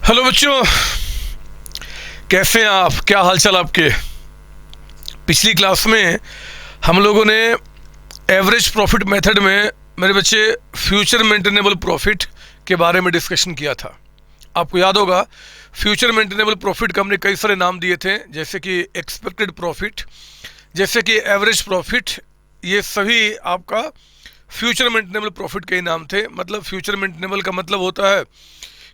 Hello बच्चों, कैसे हैं आप? क्या हालचाल आपके? पिछली क्लास में हम लोगों ने एवरेज प्रॉफिट मेथड में मेरे बच्चे फ्यूचर मेंटेनेबल प्रॉफिट के बारे में डिस्कशन किया था। आपको याद होगा, फ्यूचर मेंटेनेबल प्रॉफिट का हमने कई सारे नाम दिए थे, जैसे कि एक्सपेक्टेड प्रॉफिट, जैसे कि एवरेज प्रॉफिट। ये सभी आपका फ्यूचर मेंटेनेबल प्रॉफिट के ही नाम थे। मतलब फ्यूचर मेंटेनेबल का मतलब होता है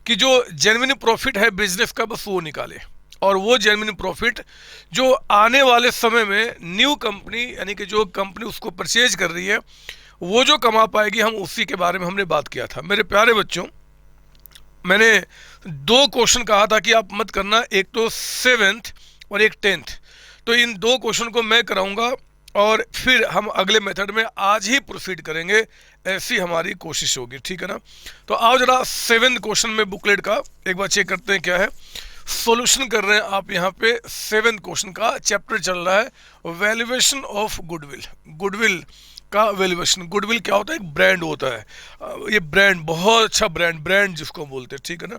कि जो जेन्युइन प्रॉफिट है बिजनेस का, बस वो निकाले, और वो जेन्युइन प्रॉफिट जो आने वाले समय में न्यू कंपनी, यानी कि जो कंपनी उसको परचेज कर रही है, वो जो कमा पाएगी, हम उसी के बारे में हमने बात किया था। मेरे प्यारे बच्चों, मैंने दो क्वेश्चन कहा था कि आप मत करना, एक तो 7th और एक 10th। तो इन दो क्वेश्चन को मैं कराऊंगा और फिर हम अगले मेथड में आज ही प्रोसीड करेंगे, ऐसी हमारी कोशिश होगी, ठीक है ना। तो आओ जरा 7th क्वेश्चन में बुकलेट का एक बार चेक करते हैं क्या है। सॉल्यूशन कर रहे हैं आप यहाँ पे। 7th क्वेश्चन का चैप्टर चल रहा है वैल्यूएशन ऑफ गुडविल। गुडविल का वैल्यूएशन। गुडविल क्या होता है? एक ब्रांड होता है। ये ब्रांड, बहुत अच्छा ब्रांड जिसको बोलते हैं, ठीक है ना।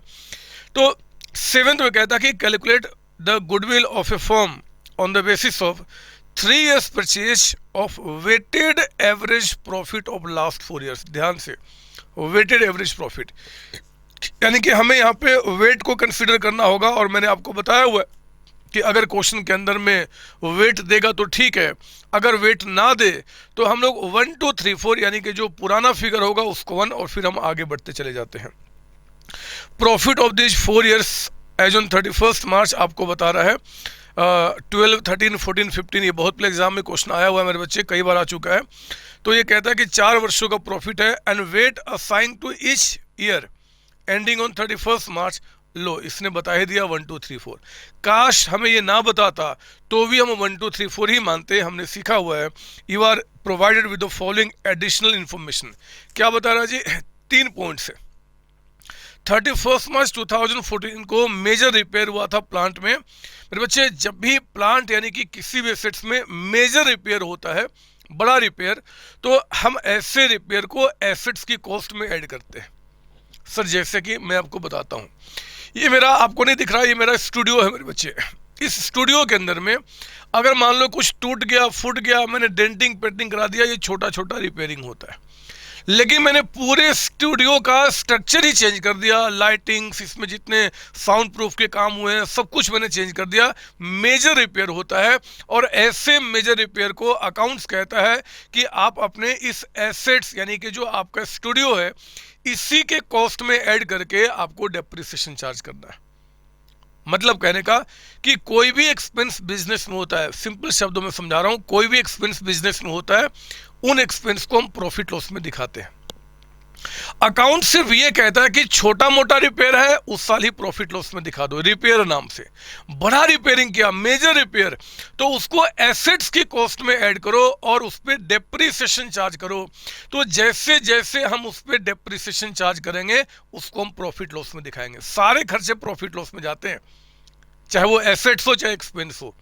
तो 7th में कहता है कि calculate the goodwill of a firm on the basis of 3 years purchase of weighted average profit of last 4 years। ध्यान से, वेटेड एवरेज प्रॉफिट, यानी कि हमें यहाँ पे वेट को कंसीडर करना होगा। और मैंने आपको बताया हुआ है कि अगर क्वेश्चन के अंदर में वेट देगा तो ठीक है, अगर वेट ना दे तो हम लोग 1 2 3 4 यानी कि जो पुराना फिगर होगा उसको 1, और फिर हम आगे बढ़ते चले जाते हैं। Profit of this 4 years as on 31st March आपको बता रहा है 12 13 14 15। ये बहुत पहले एग्जाम में क्वेश्चन आया हुआ है मेरे बच्चे, कई बार आ चुका है। तो ये कहता है कि 4 वर्षों का प्रॉफिट है and weight assign to each year ending on 31st March. लो, इसने बता ही दिया 1 2 3 4। काश हमें ये ना बताता तो भी हम 1 2 3 4 ही मानते। हमने सीखा हुआ है, you are provided with the following additional information. क्या बता रहा है जी? 3 पॉइंट्स है। 31st मार्च 2014 को मेजर रिपेयर हुआ था प्लांट में। मेरे बच्चे, जब भी प्लांट यानी कि किसी भी एसेट्स में मेजर रिपेयर होता है, बड़ा रिपेयर, तो हम ऐसे रिपेयर को एसेट्स की कॉस्ट में ऐड करते हैं। सर जैसे कि मैं आपको बताता हूँ, ये मेरा, आपको नहीं दिख रहा, ये मेरा स्टूडियो है मेरे बच्चे। इस स्टूडियो के अंदर में अगर मान लो कुछ टूट गया, फूट गया, मैंने डेंटिंग पेंटिंग करा दिया, ये छोटा छोटा रिपेयरिंग होता है। लेकिन मैंने पूरे स्टूडियो का स्ट्रक्चर ही चेंज कर दिया, लाइटिंग्स, इसमें जितने साउंड प्रूफ के काम हुए हैं सब कुछ मैंने चेंज कर दिया। मेजर रिपेयर होता है, और ऐसे मेजर रिपेयर को अकाउंट्स कहता है कि आप अपने इस एसेट्स यानी कि जो आपका स्टूडियो है, इसी के कॉस्ट में ऐड करके आपको डेप्रिसिएशन चार्ज करना है। मतलब कहने का कि कोई भी एक्सपेंस बिजनेस में होता है, सिंपल शब्दों में समझा रहा हूं, कोई भी एक्सपेंस बिजनेस में होता है, उन एक्सपेंस को हम प्रॉफिट लॉस में दिखाते हैं। अकाउंट सिर्फ ये कहता है कि छोटा मोटा रिपेयर है उस साल ही प्रॉफिट लॉस में दिखा दो, रिपेयर नाम से। बड़ा रिपेयरिंग किया, मेजर रिपेयर, तो उसको एसेट्स की कॉस्ट में ऐड करो और उस पर डेप्रिसिएशन चार्ज करो। तो जैसे जैसे हम उस पर डेप्रिसिएशन चार्ज करेंगे उसको हम प्रॉफिट लॉस में दिखाएंगे। सारे खर्चे प्रॉफिट लॉस में जाते हैं, चाहे वो एसेट्स हो चाहे एक्सपेंस हो।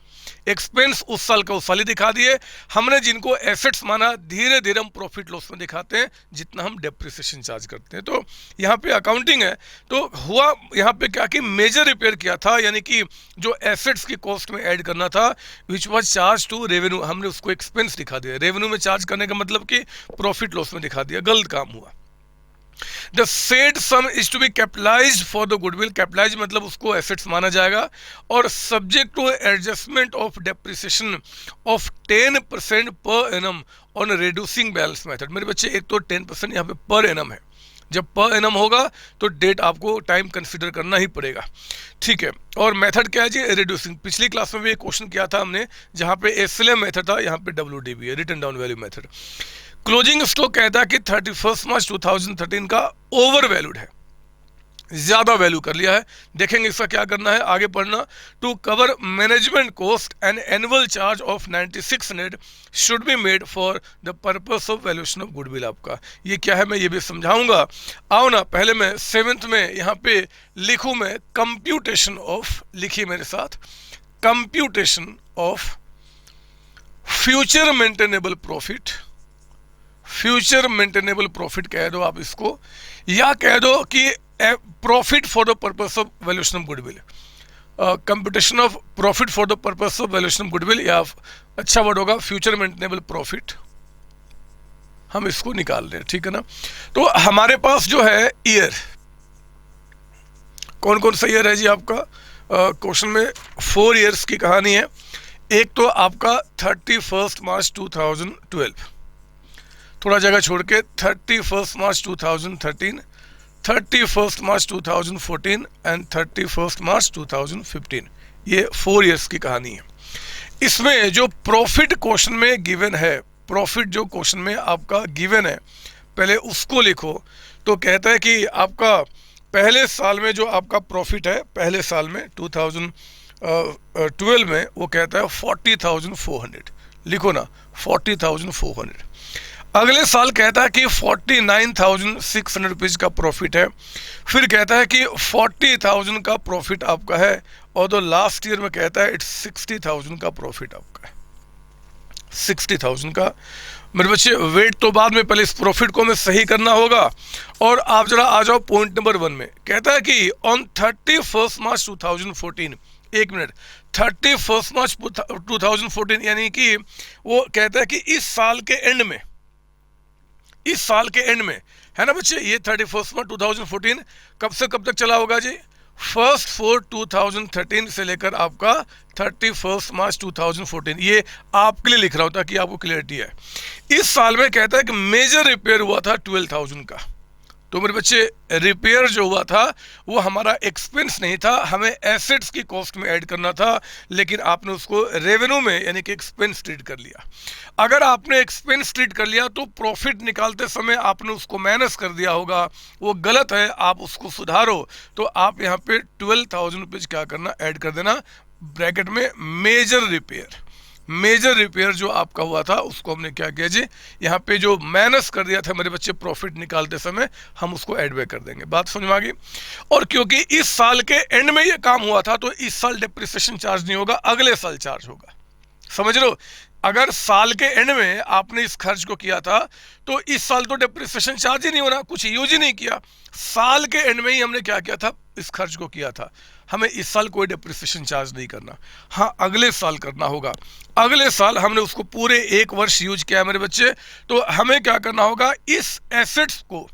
एक्सपेंस उस साल का उस साल ही दिखा दिए। हमने जिनको एसेट्स माना, धीरे धीरे हम प्रॉफिट लॉस में दिखाते हैं जितना हम डेप्रिसिएशन चार्ज करते हैं। तो यहाँ पे अकाउंटिंग है। तो हुआ यहाँ पे क्या कि मेजर रिपेयर किया था, यानी कि जो एसेट्स की कॉस्ट में ऐड करना था, which was charge to revenue, हमने उसको एक्सपेंस दिखा दिया। रेवेन्यू में चार्ज करने का मतलब कि प्रॉफिट लॉस में दिखा दिया, गलत काम हुआ। The said sum is to be capitalized for the goodwill। Capitalize मतलब उसको एसेट्स माना जाएगा, और subject to adjustment of depreciation of 10% per annum on reducing balance method. मेरे बच्चे, एक तो 10% यहाँ पे पर एनम है, जब पर एनम होगा तो डेट आपको टाइम कंसीडर करना ही पड़ेगा, ठीक है। और मेथड क्या है जी? रिड्यूसिंग। पिछली क्लास में भी एक क्वेश्चन किया था हमने, जहाँ पे एसएलएम मेथड था, यहाँ पे डब्ल्यूडीबी है, written down value method. Closing stock कहता है कि 31st मार्च 2013 का ओवर वैल्यूड है, ज्यादा वैल्यू कर लिया है। देखेंगे इसका क्या करना है, आगे पढ़ना। To cover management cost and annual charge of 9600 should be made for the purpose of valuation of goodwill. आपका ये क्या है मैं ये भी समझाऊंगा। आओ ना, पहले मैं 7th में यहाँ पे लिखूं, मैं कंप्यूटेशन ऑफ, लिखिए मेरे साथ, computation of future maintainable profit. Future maintainable profit कह दो आप इसको, या कह दो कि profit for the purpose of valuation of goodwill, computation of profit for the purpose of valuation of goodwill, या अच्छा वर्ड होगा फ्यूचर मेंटेनेबल प्रॉफिट, हम इसको निकाल रहे हैं, ठीक है ना। तो हमारे पास जो है ईयर, कौन कौन सा ईयर है जी आपका, क्वेश्चन में 4 ईयर्स की कहानी है। एक तो आपका 31 मार्च 2012, थोड़ा जगह छोड़ के 31 मार्च 2013, 31 मार्च 2014 एंड 31 मार्च 2015, ये 4 ईयर्स की कहानी है। इसमें जो प्रॉफिट क्वेश्चन में गिवन है, प्रॉफिट जो क्वेश्चन में आपका गिवन है, पहले उसको लिखो। तो कहता है कि आपका पहले साल में जो आपका प्रॉफिट है, पहले साल में 2012 में, वो कहता है 40,400, लिखो ना 40,400। अगले साल कहता है कि 49,600 रुपीज़ का प्रॉफिट है, फिर कहता है कि 40,000 का प्रॉफिट आपका है, और तो लास्ट ईयर में कहता है 60,000 का प्रॉफिट आपका है, 60,000 का। मेरे बच्चे वेट तो बाद में, पहले इस प्रॉफिट को हमें सही करना होगा। और आप जरा आ जाओ पॉइंट नंबर 1 में, कहता है कि ऑन 31 मार्च 2014, एक मिनट, 31 मार्च 2014 यानी कि वो कहता है कि इस साल के एंड में, इस साल के एंड में, है ना बच्चे, ये 31 मार्च 2014 कब से कब तक चला होगा जी, 1 4 2013 से लेकर आपका 31 मार्च 2014। ये आपके लिए लिख रहा हूं ताकि आपको क्लियरिटी है। इस साल में कहता है कि मेजर रिपेयर हुआ था 12,000 का। तो मेरे बच्चे रिपेयर जो हुआ था वो हमारा एक्सपेंस नहीं था, हमें एसेट्स की कॉस्ट में ऐड करना था, लेकिन आपने उसको रेवेन्यू में यानी कि एक्सपेंस ट्रीट कर लिया। अगर आपने एक्सपेंस ट्रीट कर लिया तो प्रॉफिट निकालते समय आपने उसको माइनस कर दिया होगा, वो गलत है, आप उसको सुधारो। तो आप यहाँ पे 12,000 रुपीज़ क्या करना, ऐड कर देना ब्रैकेट में मेजर रिपेयर। मेजर रिपेयर जो आपका हुआ था उसको हमने क्या किया जी, यहाँ पे जो माइनस कर दिया था मेरे बच्चे प्रॉफिट निकालते समय, हम उसको ऐड बैक कर देंगे। बात समझ में आ गई। और क्योंकि इस साल के एंड में ये काम हुआ था तो इस साल डिप्रिसिएशन चार्ज नहीं होगा, अगले साल चार्ज होगा। समझ लो, अगर साल के एंड में आपने इस खर्च को किया था तो इस साल तो डिप्रिसिएशन चार्ज ही नहीं होना, कुछ यूज ही नहीं किया। साल के एंड में ही हमने क्या किया था, इस खर्च को किया था, हमें इस साल कोई डिप्रिसिएशन चार्ज नहीं करना। हाँ, अगले साल करना होगा। अगले साल हमने उसको पूरे 1 वर्ष यूज किया मेरे बच्चे, तो हमें क्या करना होगा, इस एसेट्स को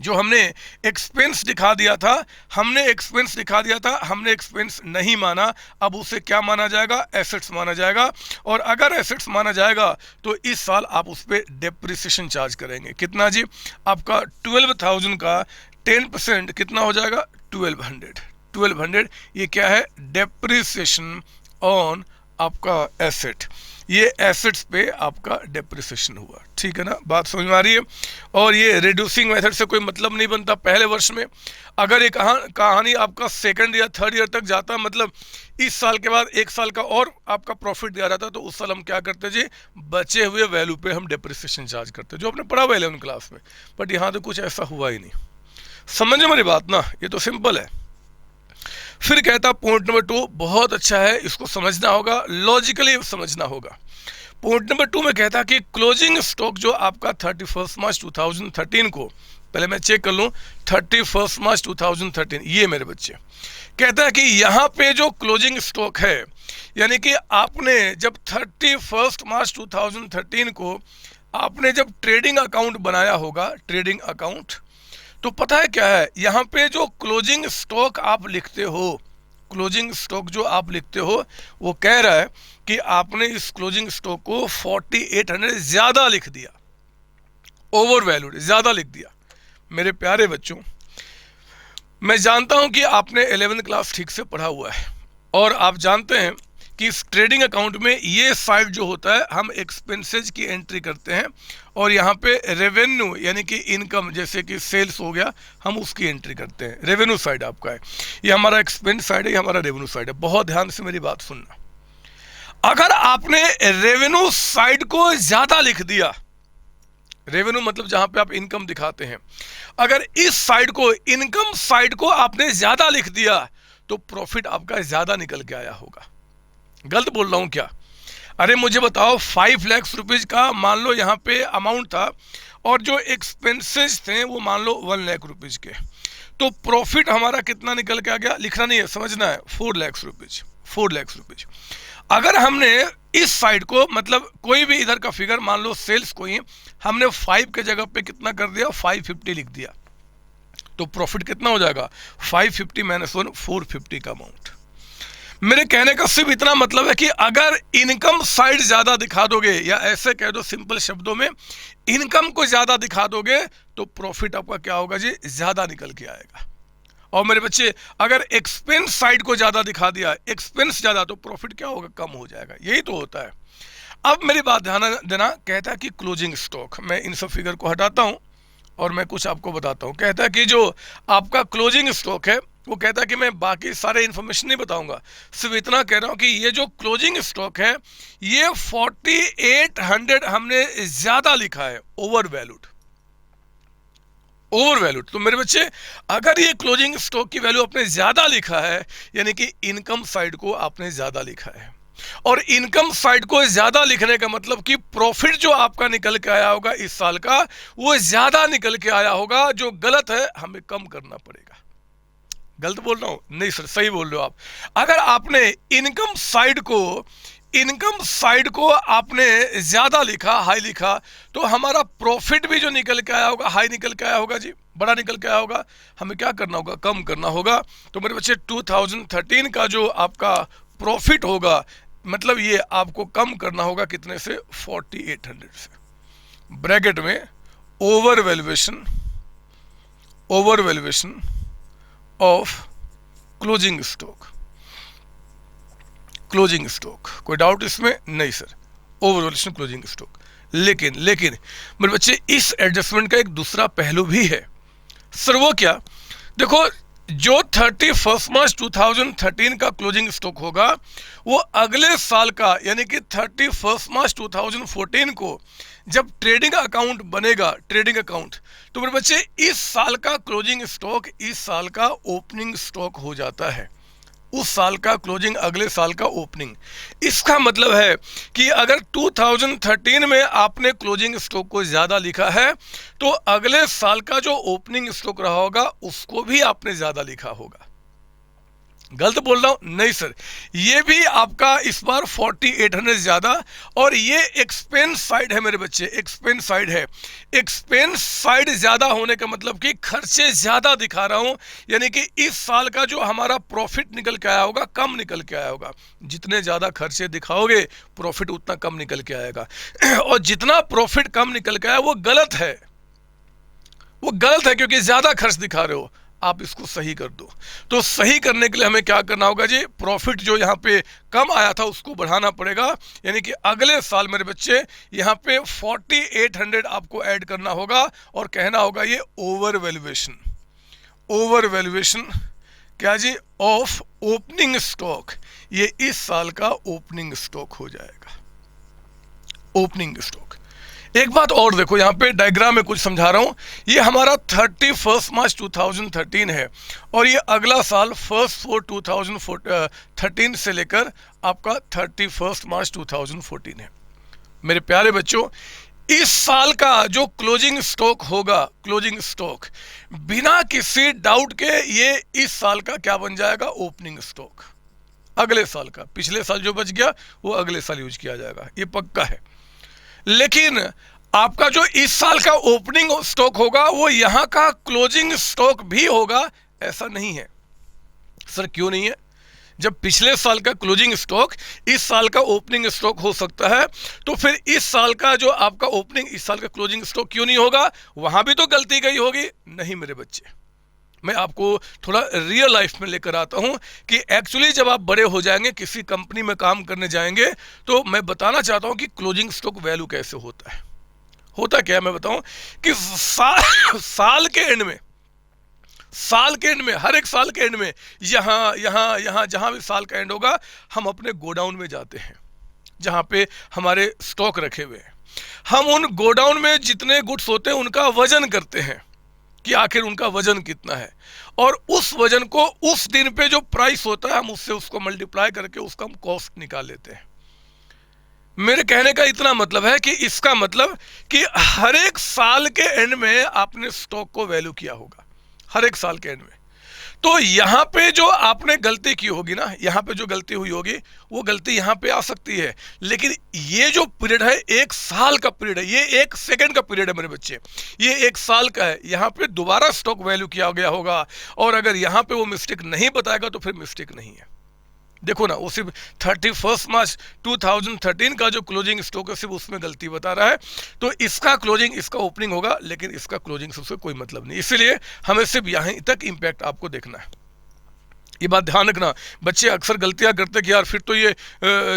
जो हमने एक्सपेंस दिखा दिया था, हमने एक्सपेंस दिखा दिया था, हमने एक्सपेंस नहीं माना, अब उसे क्या माना जाएगा, एसेट्स माना जाएगा। और अगर एसेट्स माना जाएगा तो इस साल आप उस पर डेप्रिसिएशन चार्ज करेंगे। कितना जी, आपका 12,000 का 10% कितना हो जाएगा, 1200। ये क्या है, डेप्रिसिएशन ऑन आपका एसेट, ये एसेट्स पे आपका डेप्रिसिएशन हुआ। ठीक है ना, बात समझ में आ रही है। और ये रिड्यूसिंग मेथड से कोई मतलब नहीं बनता पहले वर्ष में। अगर ये कहानी आपका सेकंड या थर्ड ईयर तक जाता, मतलब इस साल के बाद 1 साल का और आपका प्रॉफिट दिया जाता, तो उस साल हम क्या करते जी, बचे हुए वैल्यू पे हम डेप्रिसिएशन चार्ज करते, जो आपने पढ़ा हुआ 11 क्लास में। बट यहाँ तो कुछ ऐसा हुआ ही नहीं। समझो मेरी बात ना, ये तो सिंपल है। फिर कहता पॉइंट नंबर 2 बहुत अच्छा है, इसको समझना होगा, लॉजिकली समझना होगा। पॉइंट नंबर 2 में कहता कि क्लोजिंग स्टॉक जो आपका 31 मार्च 2013 को, पहले मैं चेक कर लूं, 31 मार्च 2013, ये मेरे बच्चे कहता है कि यहाँ पे जो क्लोजिंग स्टॉक है, यानी कि आपने जब 31 मार्च 2013 को आपने जब ट्रेडिंग अकाउंट बनाया होगा, ट्रेडिंग अकाउंट, तो पता है क्या है, यहाँ पे जो क्लोजिंग स्टॉक आप लिखते हो, क्लोजिंग स्टॉक जो आप लिखते हो, वो कह रहा है कि आपने इस क्लोजिंग स्टॉक को 4800 ज्यादा लिख दिया, ओवर वैल्यूड ज्यादा लिख दिया। मेरे प्यारे बच्चों, मैं जानता हूं कि आपने 11th क्लास ठीक से पढ़ा हुआ है और आप जानते हैं कि इस ट्रेडिंग अकाउंट में ये साइड जो होता है, हम एक्सपेंसेस की एंट्री करते हैं और यहाँ पे रेवेन्यू यानी कि इनकम, जैसे कि सेल्स हो गया, हम उसकी एंट्री करते हैं। रेवेन्यू साइड आपका है, ये हमारा एक्सपेंस साइड है, ये हमारा रेवेन्यू साइड है। बहुत ध्यान से मेरी बात सुनना, अगर आपने रेवेन्यू साइड को ज्यादा लिख दिया, रेवेन्यू मतलब जहां पे आप इनकम दिखाते हैं, अगर इस साइड को, इनकम साइड को आपने ज्यादा लिख दिया तो प्रॉफिट आपका ज्यादा निकल के आया होगा। गलत बोल रहा हूं क्या? अरे मुझे बताओ, 5 लाख रुपीज का मान लो यहाँ पे अमाउंट था और जो एक्सपेंसेस थे वो मान लो 1 लाख रुपीज के, तो प्रॉफिट हमारा कितना निकल के आ गया, लिखना नहीं है, समझना है, 4 लाख रुपीज, 4 लाख रुपीज। अगर हमने इस साइड को, मतलब कोई भी इधर का फिगर मान लो सेल्स को ही हमने 5 के जगह पे कितना कर दिया, 550 लिख दिया, तो प्रॉफिट कितना हो जाएगा, 550 माइनस 1, 450 का अमाउंट। मेरे कहने का सिर्फ इतना मतलब है कि अगर इनकम साइड ज्यादा दिखा दोगे, या ऐसे कह दो सिंपल शब्दों में, इनकम को ज्यादा दिखा दोगे तो प्रॉफिट आपका क्या होगा जी, ज्यादा निकल के आएगा। और मेरे बच्चे अगर एक्सपेंस साइड को ज्यादा दिखा दिया, एक्सपेंस ज्यादा, तो प्रॉफिट क्या होगा, कम हो जाएगा। यही तो होता है। अब मेरी बात ध्यान देना, कहता है कि क्लोजिंग स्टॉक, मैं इन सब फिगर को हटाता हूं और मैं कुछ आपको बताता हूं। कहता है कि जो आपका क्लोजिंग स्टॉक है, वो कहता है कि मैं बाकी सारे इंफॉर्मेशन नहीं बताऊंगा, सिर्फ इतना कह रहा हूं कि ये जो क्लोजिंग स्टॉक है ये 4800 हमने ज्यादा लिखा है, ओवर वैल्यूड, ओवर वैल्यूड। तो मेरे बच्चे अगर ये क्लोजिंग स्टॉक की वैल्यू आपने ज्यादा लिखा है, यानी कि इनकम साइड को आपने ज्यादा लिखा है, और इनकम साइड को ज्यादा लिखने का मतलब कि प्रॉफिट जो आपका निकल के आया होगा इस साल का, वो ज्यादा निकल के आया होगा। जो गलत है हमें कम करना पड़ेगा। गलत बोल रहा हूं? नहीं सर, सही बोल रहे हो आप। अगर आपने इनकम साइड को आपने ज्यादा लिखा, हाई लिखा, तो हमारा प्रॉफिट भी जो निकल के आया होगा, हाई निकल के आया होगा जी, बड़ा निकल के आया होगा। हमें क्या करना होगा, कम करना होगा। तो मेरे बच्चे 2013 का जो आपका प्रॉफिट होगा, मतलब ये आपको कम करना होगा कितने से, 4800 से। ब्रैकेट में over valuation of closing stock, closing stock. कोई डाउट इसमें? नहीं sir, over valuation closing stock. लेकिन मेरे बच्चे इस एडजस्टमेंट का एक दूसरा पहलू भी है सर। वो क्या, देखो जो 31 मार्च 2013 का क्लोजिंग स्टॉक होगा, वो अगले साल का, यानी कि 31 मार्च 2014 को जब ट्रेडिंग अकाउंट बनेगा, ट्रेडिंग अकाउंट, तो मेरे बच्चे इस साल का क्लोजिंग स्टॉक इस साल का ओपनिंग स्टॉक हो जाता है। उस साल का क्लोजिंग अगले साल का ओपनिंग। इसका मतलब है कि अगर 2013 में आपने क्लोजिंग स्टॉक को ज्यादा लिखा है, तो अगले साल का जो ओपनिंग स्टॉक रहा होगा उसको भी आपने ज्यादा लिखा होगा। गलत बोल रहा हूं? नहीं सर, ये भी आपका इस बार 4800 ज्यादा। और ये एक्सपेंस साइड है मेरे बच्चे, एक्सपेंस साइड है। एक्सपेंस साइड ज्यादा होने का मतलब कि खर्चे ज्यादा दिखा रहा हूं, यानी कि इस साल का जो हमारा प्रॉफिट निकल के आया होगा, कम निकल के आया होगा। जितने ज्यादा खर्चे दिखाओगे प्रॉफिट उतना कम निकल के आएगा। और जितना प्रॉफिट कम निकल के आया वो गलत है, वो गलत है, क्योंकि ज्यादा खर्च दिखा रहे हो। आप इसको सही कर दो। तो सही करने के लिए हमें क्या करना होगा जी, प्रॉफिट जो यहाँ पे कम आया था उसको बढ़ाना पड़ेगा, यानी कि अगले साल मेरे बच्चे यहाँ पे 4800 आपको ऐड करना होगा और कहना होगा ये ओवर वैल्यूएशन, ओवर वैल्यूएशन क्या जी, ऑफ ओपनिंग स्टॉक। ये इस साल का ओपनिंग स्टॉक हो जाएगा, ओपनिंग स्टॉक। एक बात और देखो, यहाँ पे डायग्राम में कुछ समझा रहा हूं। ये हमारा 31 मार्च 2013 है, और ये अगला साल 1 2013 से लेकर आपका 31 मार्च 2014 है। मेरे प्यारे बच्चों, इस साल का जो क्लोजिंग स्टॉक होगा, क्लोजिंग स्टॉक, बिना किसी डाउट के ये इस साल का क्या बन जाएगा, ओपनिंग स्टॉक। अगले साल का, पिछले साल जो बच गया वो अगले साल यूज किया जाएगा, ये पक्का है। लेकिन आपका जो इस साल का ओपनिंग स्टॉक होगा वो यहां का क्लोजिंग स्टॉक भी होगा, ऐसा नहीं है। सर क्यों नहीं है? जब पिछले साल का क्लोजिंग स्टॉक इस साल का ओपनिंग स्टॉक हो सकता है, तो फिर इस साल का जो आपका ओपनिंग इस साल का क्लोजिंग स्टॉक क्यों नहीं होगा? वहां भी तो गलती गई होगी। नहीं मेरे बच्चे, मैं आपको थोड़ा रियल लाइफ में लेकर आता हूं कि एक्चुअली जब आप बड़े हो जाएंगे, किसी कंपनी में काम करने जाएंगे, तो मैं बताना चाहता हूं कि क्लोजिंग स्टॉक वैल्यू कैसे होता है। होता क्या है मैं बताऊं कि साल के एंड में, साल के एंड में, हर एक साल के एंड में, यहां जहां भी साल का एंड होगा, हम अपने गोडाउन में जाते हैं जहां पे हमारे स्टॉक रखे हुए हैं। हम उन गोडाउन में जितने गुड्स होते हैं उनका वजन करते हैं कि आखिर उनका वजन कितना है, और उस वजन को उस दिन पे जो प्राइस होता है हम उससे उसको मल्टीप्लाई करके उसका हम कॉस्ट निकाल लेते हैं। मेरे कहने का इतना मतलब है कि इसका मतलब कि हर एक साल के एंड में आपने स्टॉक को वैल्यू किया होगा, हर एक साल के एंड में। तो यहाँ पे जो आपने गलती की होगी ना, यहाँ पे जो गलती हुई होगी वो गलती यहाँ पे आ सकती है, लेकिन ये जो पीरियड है 1 साल का पीरियड है, ये 1 सेकंड का पीरियड है मेरे बच्चे, ये 1 साल का है। यहाँ पे दोबारा स्टॉक वैल्यू किया गया होगा, और अगर यहाँ पे वो मिस्टेक नहीं बताएगा तो फिर मिस्टेक नहीं है। देखो ना, वो सिर्फ 31 मार्च 2013 का जो क्लोजिंग स्टॉक है सिर्फ उसमें गलती बता रहा है। तो इसका क्लोजिंग, इसका ओपनिंग होगा, लेकिन इसका क्लोजिंग से उससे कोई मतलब नहीं। इसीलिए हमें सिर्फ यहीं तक इंपैक्ट आपको देखना है। ये बात ध्यान रखना। बच्चे अक्सर गलतियां करते कि यार फिर तो ये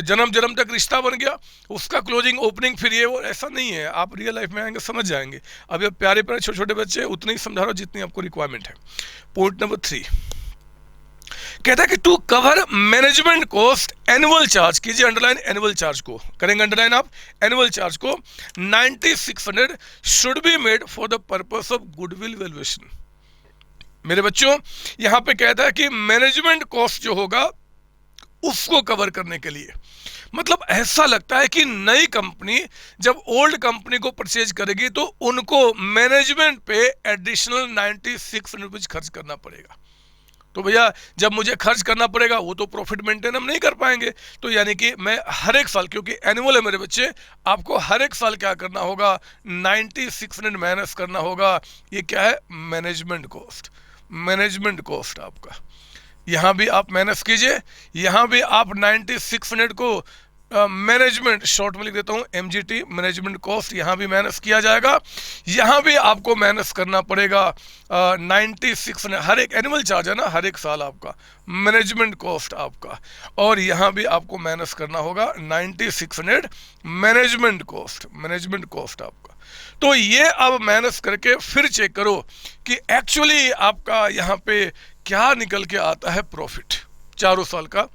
जन्म जन्म तक रिश्ता बन गया, उसका क्लोजिंग ओपनिंग फिर ये वो, ऐसा नहीं है। आप रियल लाइफ में आएंगे समझ जाएंगे। अब ये प्यारे प्यारे छोटे छोटे बच्चे उतने ही समझा रहा हूँ जितनी आपको रिक्वायरमेंट है। पॉइंट नंबर 3 कहता है कि to cover management cost annual charge कीजिए, अंडरलाइन एनुअल चार्ज को करेंगे, अंडरलाइन आप एनुअल चार्ज को 9600 should be made for the purpose of goodwill valuation. मेरे बच्चों यहां पे कहता है कि मैनेजमेंट कॉस्ट जो होगा उसको कवर करने के लिए, मतलब ऐसा लगता है कि नई कंपनी जब ओल्ड कंपनी को परचेज करेगी तो उनको मैनेजमेंट पे एडिशनल 9600 रुपीज खर्च करना पड़ेगा। तो भैया जब मुझे खर्च करना पड़ेगा वो तो प्रॉफिट मेंटेन हम नहीं कर पाएंगे। तो यानी कि मैं हर एक साल, क्योंकि एनुअल है मेरे बच्चे, आपको हर एक साल क्या करना होगा, 9600 माइनस करना होगा। ये क्या है, मैनेजमेंट कॉस्ट। मैनेजमेंट कॉस्ट आपका यहाँ भी आप माइनस कीजिए, यहाँ भी आप 9600 को मैनेजमेंट शॉर्ट में लिख देता हूँ MGT, मैनेजमेंट कॉस्ट, यहाँ भी माइनस किया जाएगा। यहाँ भी आपको माइनस करना पड़ेगा 9600, हर एक एनुअल चार्ज है ना, हर एक साल आपका मैनेजमेंट कॉस्ट आपका, और यहाँ भी आपको माइनस करना होगा 9600 मैनेजमेंट कॉस्ट आपका। तो ये अब माइनस करके फिर चेक करो कि एक्चुअली आपका यहाँ पे क्या निकल के आता है प्रॉफिट चारों साल का।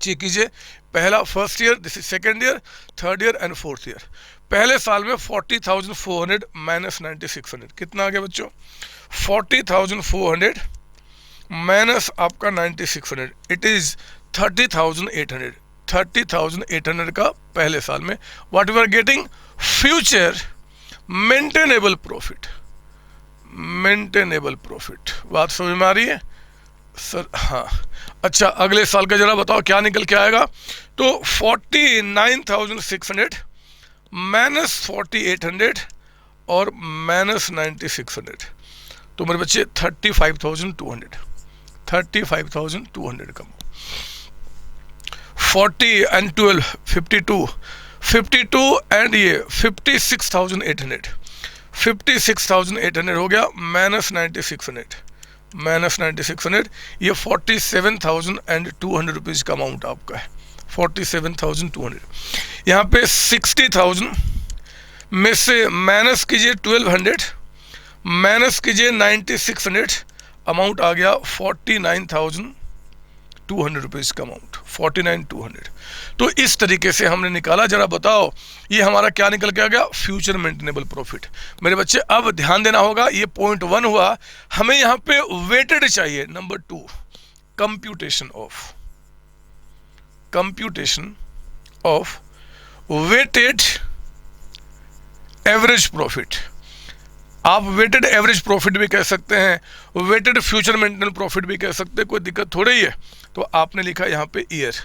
चेक कीजिए, पहला first year, this is second year, third year and fourth year. पहले साल में 40,400 माइनस 9600 कितना आ गया बच्चों, 40,400 माइनस आपका 9600, इट इज 30,800। 30,800 का पहले साल में what we are getting, future maintainable profit. Maintainable profit, बात समझ में आ रही है सर? हाँ, अच्छा अगले साल का जरा बताओ क्या निकल के आएगा। तो 49,600 माइनस 4800 और माइनस 9600, तो मेरे बच्चे 35,200 कम। 40 एंड 12 52 एंड ये 56,800 हो गया, माइनस 9600 ये 47,200 रुपीज का अमाउंट आपका है। 47,200 यहाँ पे 60,000 में से माइनस कीजिए 1200, माइनस कीजिए 9600, अमाउंट आ गया 49,200 रुपीज का अमाउंट, 49,200। तो इस तरीके से हमने निकाला। जरा बताओ ये हमारा क्या निकल के आ गया, फ्यूचर मेंटेनेबल प्रॉफिट। मेरे बच्चे अब ध्यान देना होगा, ये पॉइंट 1 हुआ, हमें यहाँ पे वेटेड चाहिए। Number 2 computation of weighted average profit. आप वेटेड एवरेज प्रॉफिट भी कह सकते हैं, वेटेड फ्यूचर मेंटेनेबल प्रॉफिट भी कह सकते हैं, कोई दिक्कत थोड़ी ही है। तो आपने लिखा यहाँ पे ईयर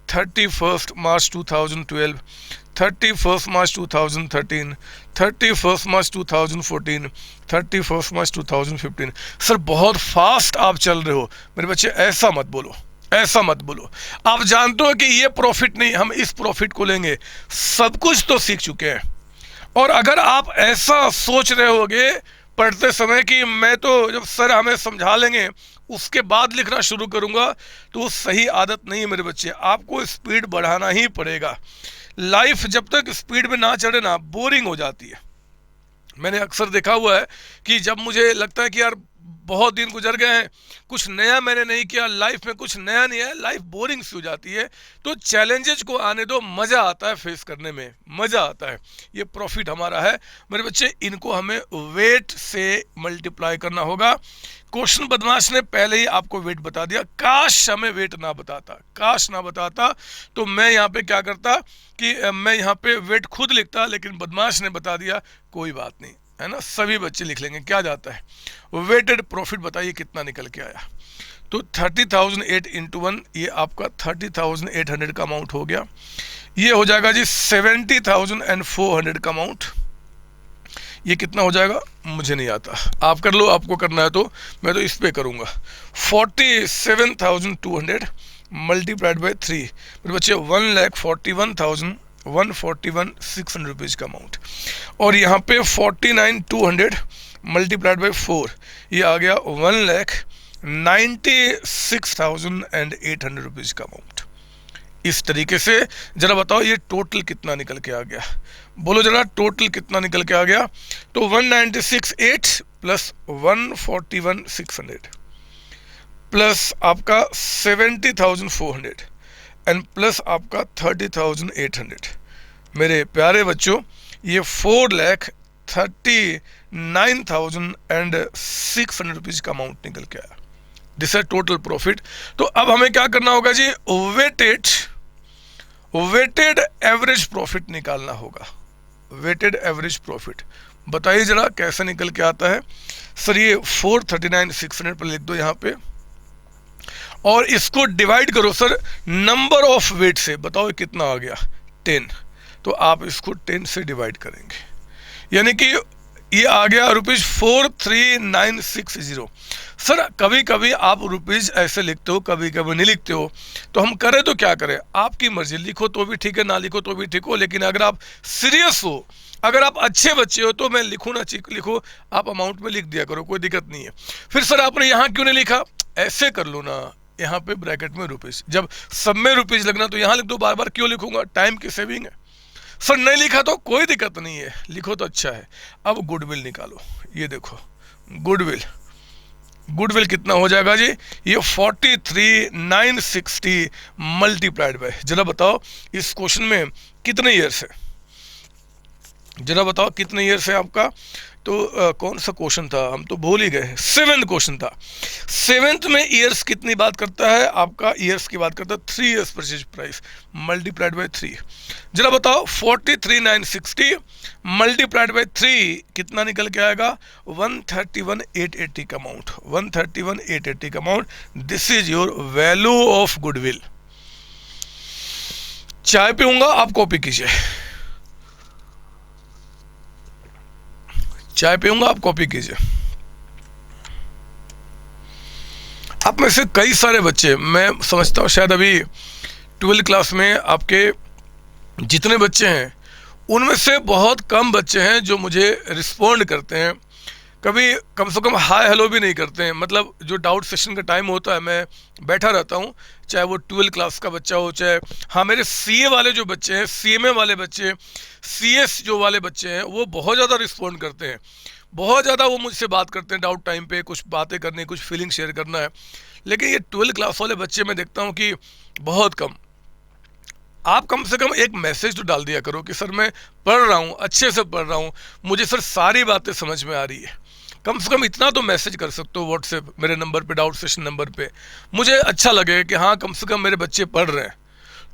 31 मार्च 2012, 31 मार्च 2013, 31 मार्च 2014, 31 मार्च 2015। सर बहुत फास्ट आप चल रहे हो। मेरे बच्चे ऐसा मत बोलो, ऐसा मत बोलो। आप जानते हो कि ये प्रॉफिट नहीं, हम इस प्रॉफिट को लेंगे। सब कुछ तो सीख चुके हैं, और अगर आप ऐसा सोच रहे होगे पढ़ते समय कि मैं तो जब सर हमें समझा लेंगे उसके बाद लिखना शुरू करूंगा, तो वो सही आदत नहीं है मेरे बच्चे। आपको स्पीड बढ़ाना ही पड़ेगा। लाइफ जब तक स्पीड में ना चढ़े ना, बोरिंग हो जाती है। मैंने अक्सर देखा हुआ है कि जब मुझे लगता है कि यार बहुत दिन गुजर गए हैं, कुछ नया मैंने नहीं किया, लाइफ में कुछ नया नहीं है, लाइफ बोरिंग सी हो जाती है। तो चैलेंजेस को आने दो, मज़ा आता है फेस करने में, मज़ा आता है। ये प्रॉफिट हमारा है मेरे बच्चे, इनको हमें वेट से मल्टीप्लाई करना होगा। क्वेश्चन बदमाश ने पहले ही आपको वेट बता दिया। काश हमें वेट ना बताता, काश ना बताता, तो मैं यहाँ पे क्या करता कि मैं यहाँ पे वेट खुद लिखता, लेकिन बदमाश ने बता दिया। कोई बात नहीं, है ना, सभी बच्चे लिख लेंगे क्या जाता है। वेटेड प्रॉफिट बताइए कितना निकल के आया। तो 30,008 इंटू 1, ये आपका 30,800 का अमाउंट हो गया। ये हो जाएगा जी 70,400 का अमाउंट। ये कितना हो जाएगा मुझे नहीं आता, आप कर लो, आपको करना है तो। मैं तो इस पे करूँगा। 47,200 मल्टीप्लाइड बाई 3, मेरे बच्चे 1,41,141,600 रुपीज़ का अमाउंट। और यहाँ पे 49,200 मल्टीप्लाइड बाई 4, ये आ गया 1,96,800 रुपीज़ का अमाउंट। इस तरीके से जरा बताओ ये टोटल कितना निकल के आ गया, बोलो जरा टोटल कितना निकल के आ गया। तो 196,800 प्लस 141,600 प्लस आपका 70,400 एंड प्लस आपका 30,800। मेरे प्यारे बच्चों ये 4,39,600 रुपीज़ का अमाउंट निकल के आया। दिस है टोटल प्रॉफिट। तो अब हमें क्या करना होगा जी, वेटेड एवरेज प्रॉफिट निकालना होगा। वेटेड एवरेज प्रॉफिट बताइए जरा कैसे निकल के आता है। सर ये 439,600 पर लिख दो यहाँ पे, और इसको डिवाइड करो सर नंबर ऑफ वेट से। बताओ कितना आ गया 10, तो आप इसको 10 से डिवाइड करेंगे, यानी कि ये आ गया ₹43,960। सर कभी कभी आप रुपीज़ ऐसे लिखते हो, कभी कभी नहीं लिखते हो, तो हम करें तो क्या करें, आपकी मर्जी, लिखो तो भी ठीक है, ना लिखो तो भी ठीक हो। लेकिन अगर आप सीरियस हो, अगर आप अच्छे बच्चे हो, तो मैं लिखूँ ना लिखो, आप अमाउंट में लिख दिया करो, कोई दिक्कत नहीं है। फिर सर आपने यहाँ क्यों नहीं लिखा, ऐसे कर लो ना, यहाँ पे ब्रैकेट में रुपीज़, जब सब में रुपीज़ लगना तो यहाँ लिख दो, बार बार क्यों लिखूंगा, टाइम की सेविंग है। सर नहीं लिखा तो कोई दिक्कत नहीं है, लिखो तो अच्छा है। अब गुडविल निकालो, ये देखो गुडविल कितना हो जाएगा जी, ये 43,960 मल्टीप्लाइड बाय, जरा बताओ इस क्वेश्चन में कितने ईयर्स है, जरा बताओ कितने ईयर्स है आपका। तो कौन सा क्वेश्चन था, हम तो भूल ही गए, 7th क्वेश्चन था। 7th में ईयर्स कितनी बात करता है, आपका ईयर्स की बात करता है 3 years purchase price multiplied by 3। जरा बताओ 43,960 मल्टीप्लाइड बाय 3 कितना निकल के आएगा, 131,880 का अमाउंट, 131,880 का amount. This is your value of goodwill. चाय पीऊंगा, आप कॉपी कीजिए, चाय पीऊंगा, आप कॉपी कीजिए। आप में से कई सारे बच्चे, मैं समझता हूँ शायद अभी 12th क्लास में आपके जितने बच्चे हैं उनमें से बहुत कम बच्चे हैं जो मुझे रिस्पोंड करते हैं, कभी कम से कम हाय हेलो भी नहीं करते हैं। मतलब जो डाउट सेशन का टाइम होता है मैं बैठा रहता हूँ, चाहे वो 12th क्लास का बच्चा हो, चाहे हाँ मेरे सीए वाले जो बच्चे हैं, सीएमए वाले बच्चे, सीएस जो वाले बच्चे हैं, वो बहुत ज़्यादा रिस्पॉन्ड करते हैं, बहुत ज़्यादा वो मुझसे बात करते हैं डाउट टाइम पे, कुछ बातें करनी, कुछ फीलिंग शेयर करना है। लेकिन ये 12th क्लास वाले बच्चे मैं देखता हूँ कि बहुत कम। आप कम से कम एक मैसेज तो डाल दिया करो कि सर मैं पढ़ रहा हूँ, अच्छे से पढ़ रहा हूँ, मुझे सर सारी बातें समझ में आ रही है। कम से कम इतना तो मैसेज कर सकते हो व्हाट्सएप मेरे नंबर पे, डाउट सेशन नंबर पे, मुझे अच्छा लगेगा कि हाँ कम से कम मेरे बच्चे पढ़ रहे हैं।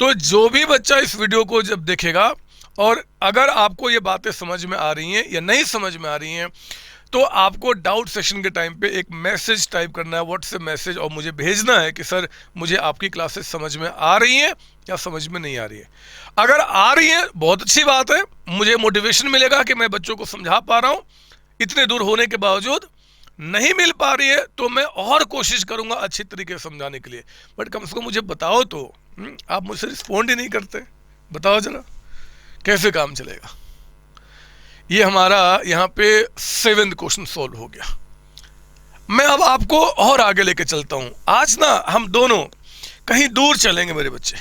तो जो भी बच्चा इस वीडियो को जब देखेगा और अगर आपको ये बातें समझ में आ रही हैं या नहीं समझ में आ रही हैं, तो आपको डाउट सेशन के टाइम पे एक मैसेज टाइप करना है, व्हाट्सएप मैसेज, और मुझे भेजना है कि सर मुझे आपकी क्लासेस समझ में आ रही हैं या समझ में नहीं आ रही है। अगर आ रही है बहुत अच्छी बात है, मुझे मोटिवेशन मिलेगा कि मैं बच्चों को समझा पा रहा हूँ। इतने दूर होने के बावजूद नहीं मिल पा रही है तो मैं और कोशिश करूंगा अच्छी तरीके से समझाने के लिए, बट कम से कम मुझे बताओ तो। आप मुझसे रिस्पॉन्ड ही नहीं करते, बताओ जरा कैसे काम चलेगा। ये हमारा यहाँ पे 7th क्वेश्चन सॉल्व हो गया। मैं अब आपको और आगे लेके चलता हूँ। आज ना हम दोनों कहीं दूर चलेंगे मेरे बच्चे,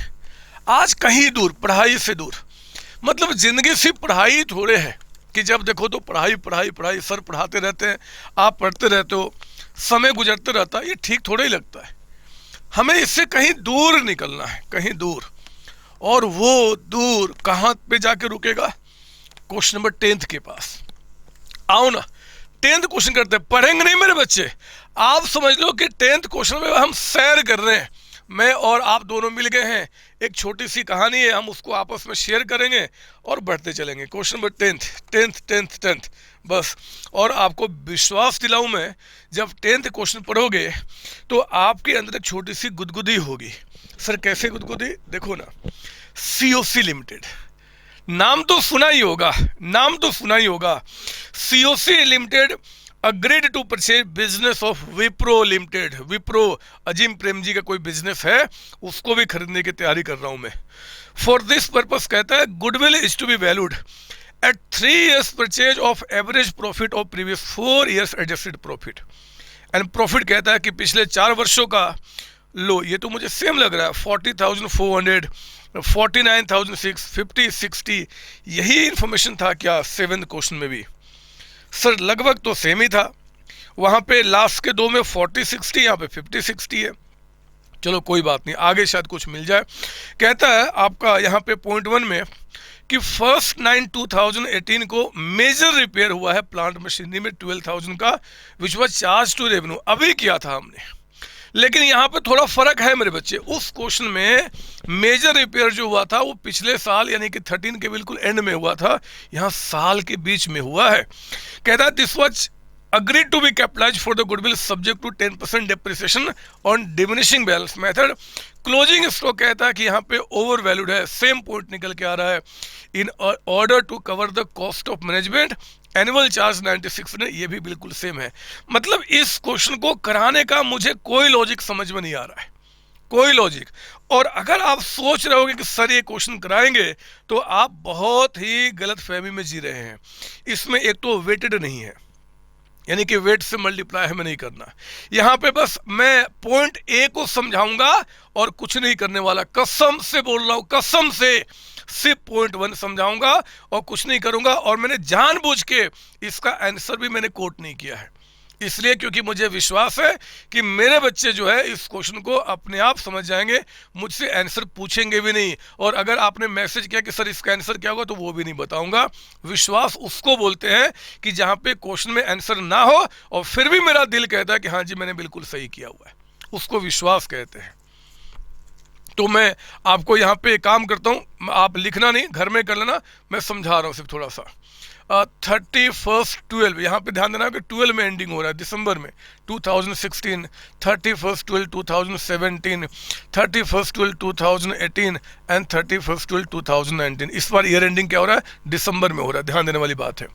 आज कहीं दूर, पढ़ाई से दूर। मतलब जिंदगी सिर्फ पढ़ाई थोड़े है कि जब देखो तो पढ़ाई पढ़ाई पढ़ाई, सर पढ़ाते रहते हैं, आप पढ़ते रहते हो, समय गुजरते रहता है, ये ठीक थोड़ा ही लगता है। हमें इससे कहीं दूर निकलना है, कहीं दूर। और वो दूर कहाँ पे जाके रुकेगा, क्वेश्चन नंबर 10th के पास। आओ ना 10th क्वेश्चन करते हैं, पढ़ेंगे नहीं मेरे बच्चे, आप समझ लो कि 10th क्वेश्चन में हम सैर कर रहे हैं, मैं और आप दोनों मिल गए हैं, एक छोटी सी कहानी है, हम उसको आपस में शेयर करेंगे और बढ़ते चलेंगे। क्वेश्चन नंबर 10th बस। और आपको विश्वास दिलाऊं मैं, जब 10th क्वेश्चन पढ़ोगे तो आपके अंदर एक छोटी सी गुदगुदी होगी। सर कैसे गुदगुदी? देखो ना, सीओसी लिमिटेड, नाम तो सुना ही होगा, नाम तो सुना ही होगा। COC limited agreed to purchase business of Wipro limited. Wipro Azim Premji का कोई बिजनेस है, उसको भी खरीदने की तैयारी कर रहा हूं मैं। फॉर दिस पर्पस कहता है goodwill is to be valued at 3 years purchase of average profit of previous 4 years adjusted profit. And profit कहता है कि पिछले 4 वर्षों का लो, ये तो मुझे सेम लग रहा है, 40,400, 49,600, 50, 60, यही इंफॉर्मेशन था क्या 7th क्वेश्चन में भी? सर लगभग तो सेम ही था, वहां पे लास्ट के दो में 40-60, यहाँ पे 50-60 है। चलो कोई बात नहीं, आगे शायद कुछ मिल जाए। कहता है आपका यहाँ पे पॉइंट 1 में कि 1st 9/2018 को मेजर रिपेयर हुआ है प्लांट मशीनरी में 12,000 का, which was charge to revenue. अभी किया था हमने, लेकिन यहाँ पे थोड़ा फर्क है मेरे बच्चे। उस क्वेश्चन में मेजर रिपेयर जो हुआ था वो पिछले साल यानी कि 13 के बिल्कुल एंड में हुआ था, यहाँ साल के बीच में हुआ है। कहता है this was agreed to be capitalized for the goodwill subject to 10% depreciation on diminishing balance method। Closing stock कहता है कि यहाँ पे ओवर वैल्यूड है, सेम पॉइंट निकल के आ रहा है। In order to cover the cost of management annual charge 96 ने, ये भी बिल्कुल सेम है। मतलब इस क्वेश्चन को कराने का मुझे कोई लॉजिक समझ में नहीं आ रहा है, कोई लॉजिक। और अगर आप सोच रहे होगे कि सर ये क्वेश्चन कराएंगे, तो आप बहुत ही गलत फहमी में जी रहे हैं। इसमें एक तो वेटेड नहीं है, यानी कि वेट से मल्टीप्लाई हमें नहीं करना। यहाँ पे बस मैं पॉइंट ए को समझाऊंगा और कुछ नहीं करने वाला, कसम से बोल रहा हूं, कसम से सिर्फ पॉइंट 1 समझाऊंगा और कुछ नहीं करूंगा। और मैंने जानबूझ के इसका आंसर भी मैंने कोट नहीं किया है, इसलिए क्योंकि मुझे विश्वास है कि मेरे बच्चे जो है इस क्वेश्चन को अपने आप समझ जाएंगे, मुझसे आंसर पूछेंगे भी नहीं। और अगर आपने मैसेज किया कि सर इसका आंसर क्या होगा, तो वो भी नहीं बताऊंगा। विश्वास उसको बोलते हैं कि जहां पे क्वेश्चन में आंसर ना हो और फिर भी मेरा दिल कहता है कि हाँ जी मैंने बिल्कुल सही किया हुआ है, उसको विश्वास कहते हैं। तो मैं आपको यहाँ पे काम करता हूँ, आप लिखना नहीं, घर में कर लेना, मैं समझा रहा हूँ सिर्फ थोड़ा सा। 31/12, यहाँ पे ध्यान देना कि 12 में एंडिंग हो रहा है, दिसंबर में 2016, 31/12/2017, 31/12/2018 एंड 31/12/2019। इस बार ईयर एंडिंग क्या हो रहा है? दिसंबर में हो रहा है, ध्यान देने वाली बात है।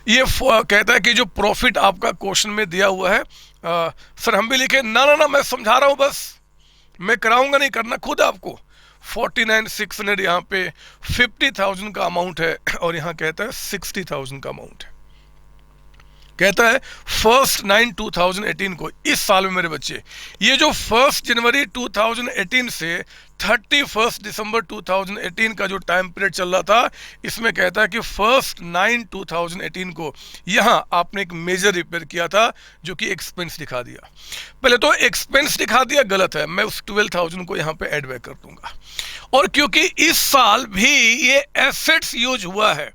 ये कहता है कि जो प्रॉफिट आपका क्वेश्चन में दिया हुआ है, सर हम भी लिखे ना ना ना, मैं समझा रहा हूँ बस, मैं कराऊंगा नहीं, करना खुद आपको। 49,600 यहाँ पे 50,000 का अमाउंट है और यहाँ कहता है 60,000 का अमाउंट है। कहता है 1st 9/2018 को, इस साल में मेरे बच्चे, ये जो 1 जनवरी 2018 से 31 दिसंबर 2018 का जो टाइम पीरियड चल रहा था, इसमें कहता है कि 1st 9/2018 को यहाँ आपने एक मेजर रिपेयर किया था जो कि एक्सपेंस दिखा दिया। पहले तो एक्सपेंस दिखा दिया, गलत है, मैं उस 12,000 को यहाँ पे एड बैक कर दूंगा। और क्योंकि इस साल भी ये एसेट्स यूज हुआ है,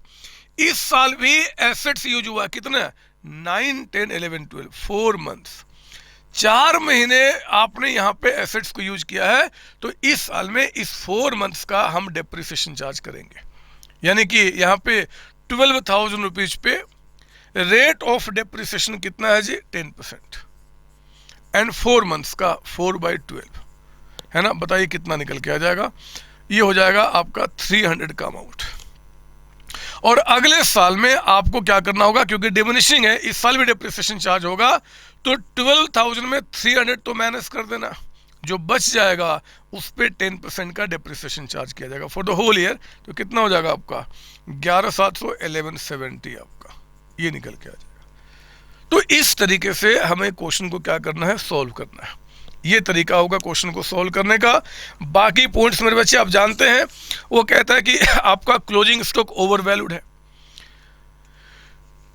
इस साल भी एसेट्स यूज हुआ, कितना? 9, 10, 11, 12, 4 मंथ्स, 4 महीने आपने यहाँ पे एसेट्स को यूज किया है। तो इस साल में इस 4 मंथ्स का हम डेप्रिसिएशन चार्ज करेंगे, यानी कि यहाँ पे 12,000 रुपीज पे रेट ऑफ डेप्रिसिएशन कितना है जी? 10%। एंड 4 मंथ्स का 4/12 है ना, बताइए कितना निकल के आ जाएगा? ये हो जाएगा आपका 300 का अमाउंट। और अगले साल में आपको क्या करना होगा, क्योंकि डिमिनिशिंग है, इस साल भी डेप्रिसिएशन चार्ज होगा, तो 12,000 में 300 तो माइनस कर देना, जो बच जाएगा उस पे 10% का डेप्रिसिएशन चार्ज किया जाएगा फॉर द होल ईयर। तो कितना हो जाएगा आपका? 11,700, 1170 आपका, ये निकल के आ जाएगा। तो इस तरीके से हमें क्वेश्चन को क्या करना है? सॉल्व करना है। ये तरीका होगा क्वेश्चन को सॉल्व करने का। बाकी पॉइंट्स मेरे बच्चे आप जानते हैं, वो कहता है कि आपका क्लोजिंग स्टॉक ओवर वैल्यूड है,